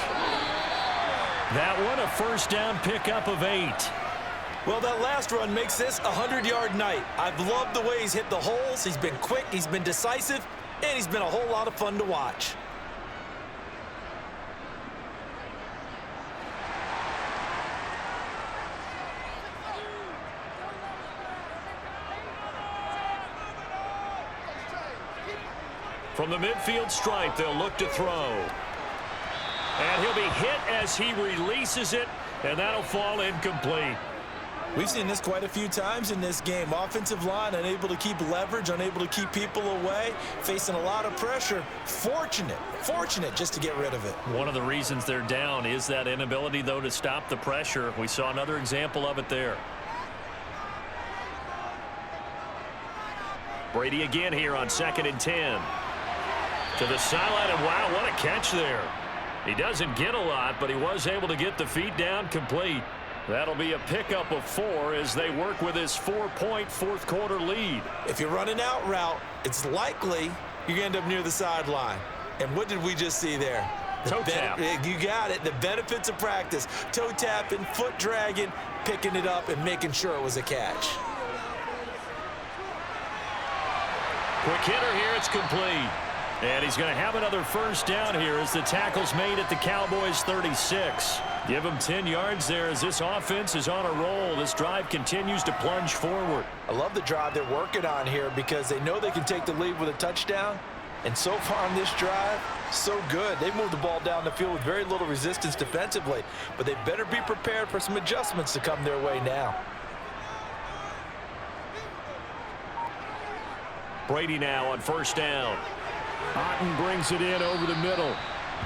That one, a 1st down pickup of 8. Well, that last run makes this a 100-yard night. I've loved the way he's hit the holes. He's been quick, he's been decisive, and he's been a whole lot of fun to watch. From the midfield stripe, they'll look to throw. And he'll be hit as he releases it, and that'll fall incomplete. We've seen this quite a few times in this game. Offensive line unable to keep leverage, unable to keep people away, facing a lot of pressure. Fortunate just to get rid of it. One of the reasons they're down is that inability, though, to stop the pressure. We saw another example of it there. Brady again here on 2nd and 10. To the sideline, and wow, what a catch there. He doesn't get a lot, but he was able to get the feet down complete. That'll be a pickup of 4 as they work with his 4-point fourth-quarter lead. If you're running out route, it's likely you're going to end up near the sideline. And what did we just see there? Toe tap. You got it. The benefits of practice. Toe tapping, foot dragging, picking it up, and making sure it was a catch. Quick hitter here. It's complete. And he's going to have another first down here as the tackle's made at the Cowboys' 36. Give him 10 yards there as this offense is on a roll. This drive continues to plunge forward. I love the drive they're working on here because they know they can take the lead with a touchdown. And so far on this drive, so good. They moved the ball down the field with very little resistance defensively, but they better be prepared for some adjustments to come their way now. Brady now on first down. Otten brings it in over the middle.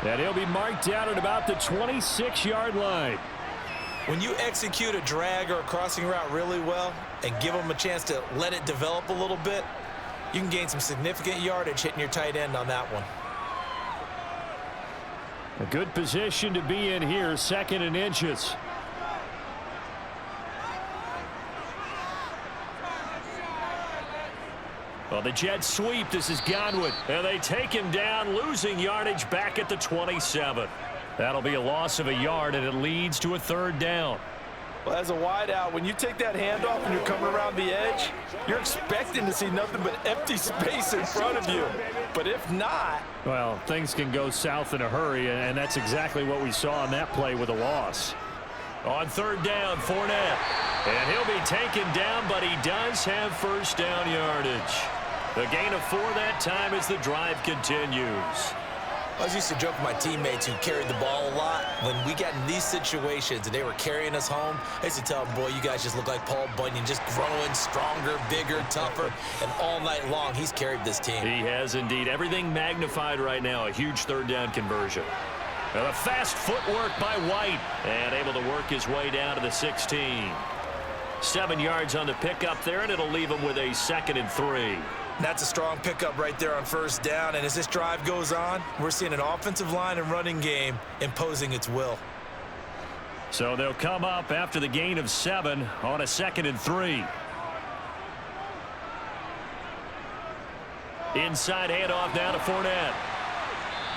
And he'll be marked down at about the 26-yard line. When you execute a drag or a crossing route really well and give them a chance to let it develop a little bit, you can gain some significant yardage hitting your tight end on that one. A good position to be in here, 2nd and inches. Well, the Jets sweep. This is Godwin. And they take him down, losing yardage back at the 27. That'll be a loss of a yard, and it leads to a 3rd down. Well, as a wideout, when you take that handoff and you're coming around the edge, you're expecting to see nothing but empty space in front of you. But if not... Well, things can go south in a hurry, and that's exactly what we saw on that play with a loss. On 3rd down, Fournette. And he'll be taken down, but he does have first down yardage. The gain of 4 that time as the drive continues. I was used to joke with my teammates who carried the ball a lot. When we got in these situations and they were carrying us home, I used to tell them, boy, you guys just look like Paul Bunyan, just growing stronger, bigger, tougher. And all night long, he's carried this team. He has indeed. Everything magnified right now. A huge 3rd down conversion. And a fast footwork by White. And able to work his way down to the 16. 7 yards on the pickup there, and it'll leave him with a 2nd and 3. That's a strong pickup right there on first down. And as this drive goes on, we're seeing an offensive line and running game imposing its will. So they'll come up after the gain of 7 on a 2nd and 3. Inside handoff now to Fournette.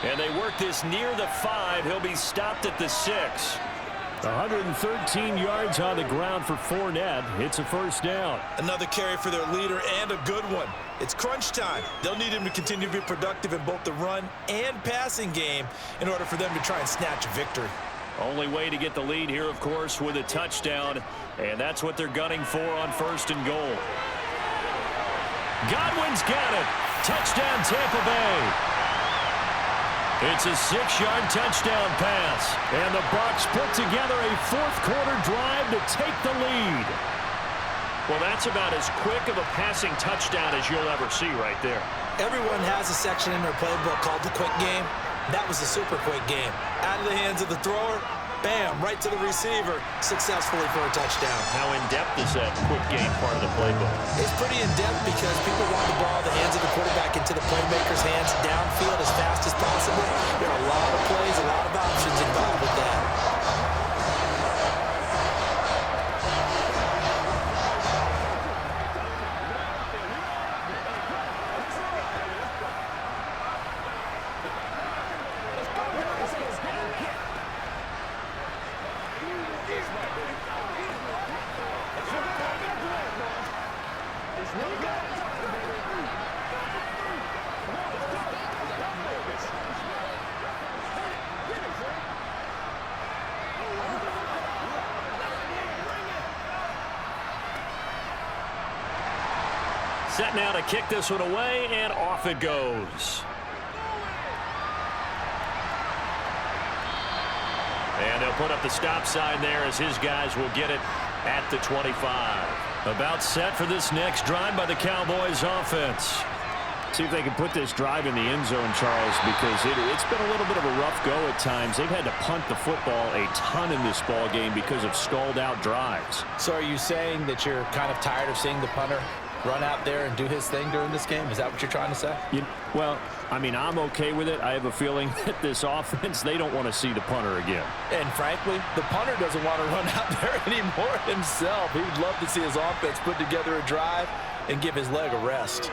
And they work this near the 5. He'll be stopped at the 6. 113 yards on the ground for Fournette. It's a first down. Another carry for their leader and a good one. It's crunch time. They'll need him to continue to be productive in both the run and passing game in order for them to try and snatch a victory. Only way to get the lead here, of course, with a touchdown. And that's what they're gunning for on 1st and goal. Godwin's got it. Touchdown, Tampa Bay. It's a 6-yard touchdown pass. And the Bucs put together a fourth-quarter drive to take the lead. Well, that's about as quick of a passing touchdown as you'll ever see right there. Everyone has a section in their playbook called the quick game. That was the super quick game. Out of the hands of the thrower, bam, right to the receiver, successfully for a touchdown. How in-depth is that quick game part of the playbook? It's pretty in-depth because people want the ball in the hands of the quarterback into the playmaker's hands downfield as fast as possible. There are a lot of plays, a lot of options involved with that. Set now to kick this one away, and off it goes. And they'll put up the stop sign there as his guys will get it at the 25. About set for this next drive by the Cowboys offense. See if they can put this drive in the end zone, Charles, because it's been a little bit of a rough go at times. They've had to punt the football a ton in this ball game because of stalled out drives. So are you saying that you're kind of tired of seeing the punter run out there and do his thing during this game? Is that what you're trying to say? Well, I mean, I'm okay with it. I have a feeling that this offense, they don't want to see the punter again. And frankly, the punter doesn't want to run out there anymore himself. He would love to see his offense put together a drive and give his leg a rest.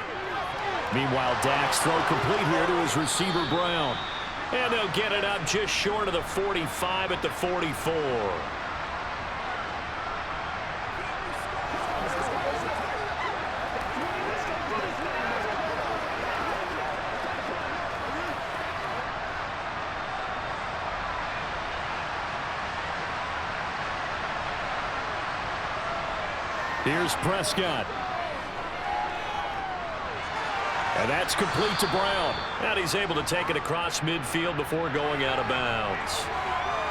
Meanwhile, Dak's throw complete here to his receiver, Brown. And they'll get it up just short of the 45 at the 44. Here's Prescott. And that's complete to Brown. And he's able to take it across midfield before going out of bounds.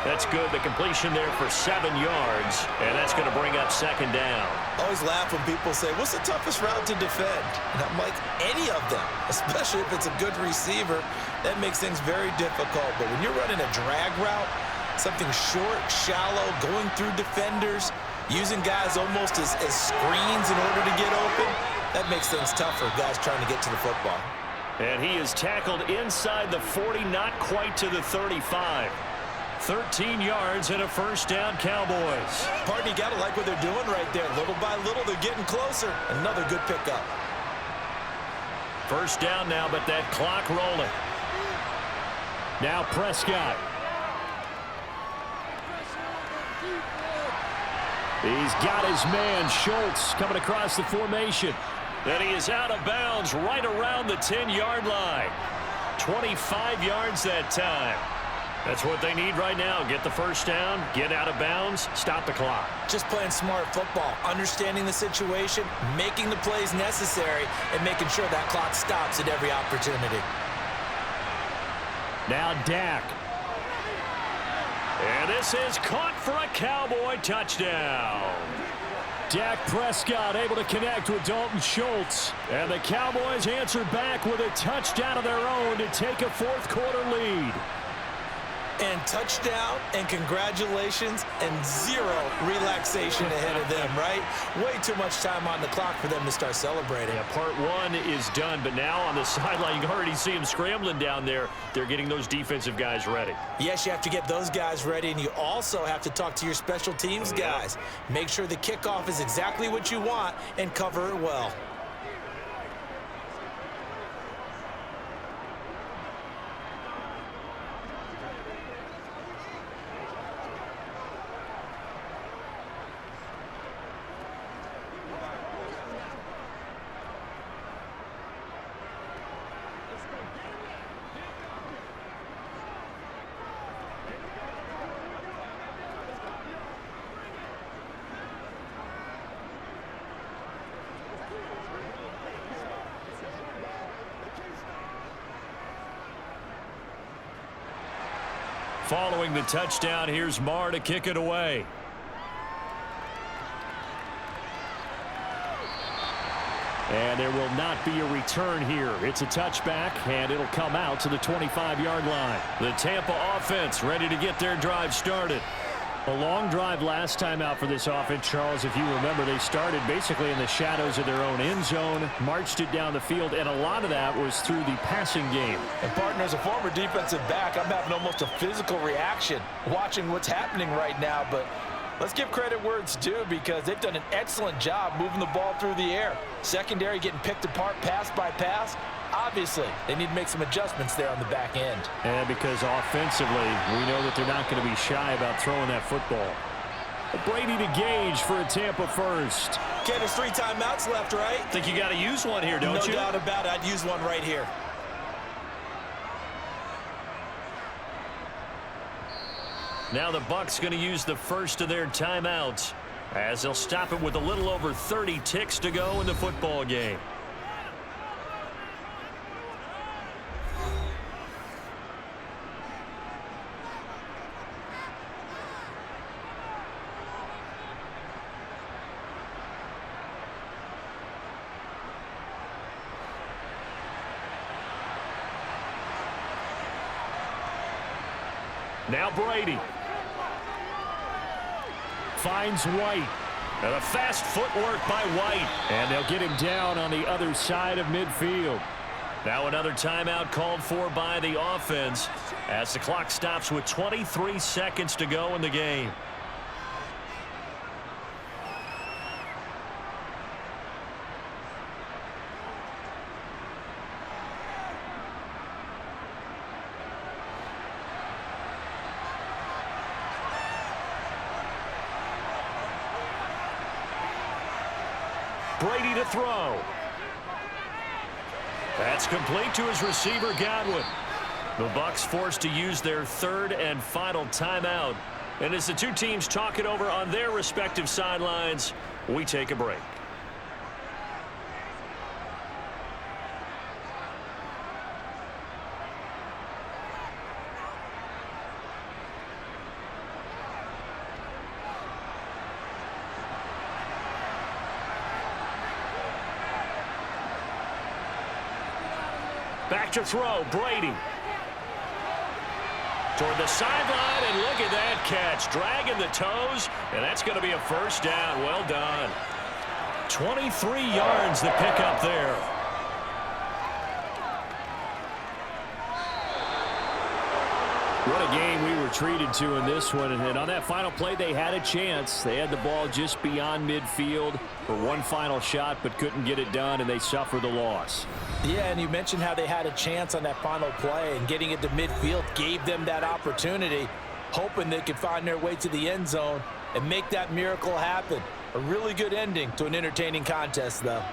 That's good. The completion there for 7 yards. And that's going to bring up second down. I always laugh when people say, what's the toughest route to defend? And I'm like, any of them, especially if it's a good receiver. That makes things very difficult. But when you're running a drag route, something short, shallow, going through defenders, using guys almost as screens in order to get open, that makes things tougher, guys trying to get to the football. And he is tackled inside the 40, not quite to the 35. 13 yards and a first down, Cowboys. Pardon, you got to like what they're doing right there. Little by little, they're getting closer. Another good pickup. First down now, but that clock rolling. Now Prescott. He's got his man, Schultz, coming across the formation. And he is out of bounds right around the 10-yard line. 25 yards that time. That's what they need right now. Get the first down, get out of bounds, stop the clock. Just playing smart football, understanding the situation, making the plays necessary, and making sure that clock stops at every opportunity. Now Dak. And this is caught for a Cowboy touchdown. Dak Prescott able to connect with Dalton Schultz. And the Cowboys answer back with a touchdown of their own to take a fourth-quarter lead. And touchdown, and congratulations, and zero relaxation ahead of them, right? Way too much time on the clock for them to start celebrating. Yeah, part one is done, but now on the sideline, you can already see them scrambling down there. They're getting those defensive guys ready. Yes, you have to get those guys ready, and you also have to talk to your special teams guys. Make sure the kickoff is exactly what you want and cover it well. Following the touchdown, here's Marr to kick it away. And there will not be a return here. It's a touchback, and it'll come out to the 25-yard line. The Tampa offense ready to get their drive started. A long drive last time out for this offense, Charles. If you remember, they started basically in the shadows of their own end zone, marched it down the field, and a lot of that was through the passing game. And, partner, as a former defensive back, I'm having almost a physical reaction watching what's happening right now. But let's give credit where it's due, because they've done an excellent job moving the ball through the air. Secondary getting picked apart pass by pass. Obviously, they need to make some adjustments there on the back end. And because offensively, we know that they're not going to be shy about throwing that football. Brady to Gage for a Tampa first. Okay, there's 3 timeouts left, right? Think you got to use one here, don't you? No doubt about it. I'd use one right here. Now the Bucs going to use the first of their timeouts, as they'll stop it with a little over 30 ticks to go in the football game. Now Brady finds White. And a fast footwork by White. And they'll get him down on the other side of midfield. Now another timeout called for by the offense as the clock stops with 23 seconds to go in the game. Brady to throw. That's complete to his receiver, Godwin. The Bucs forced to use their third and final timeout. And as the two teams talk it over on their respective sidelines, we take a break. Back to throw, Brady. Toward the sideline, and look at that catch. Dragging the toes, and that's going to be a first down. Well done. 23 yards the pickup there. What a game we were treated to in this one. And on that final play, they had a chance. They had the ball just beyond midfield for one final shot, but couldn't get it done, and they suffered the loss. Yeah, and you mentioned how they had a chance on that final play, and getting it to midfield gave them that opportunity, hoping they could find their way to the end zone and make that miracle happen. A really good ending to an entertaining contest, though.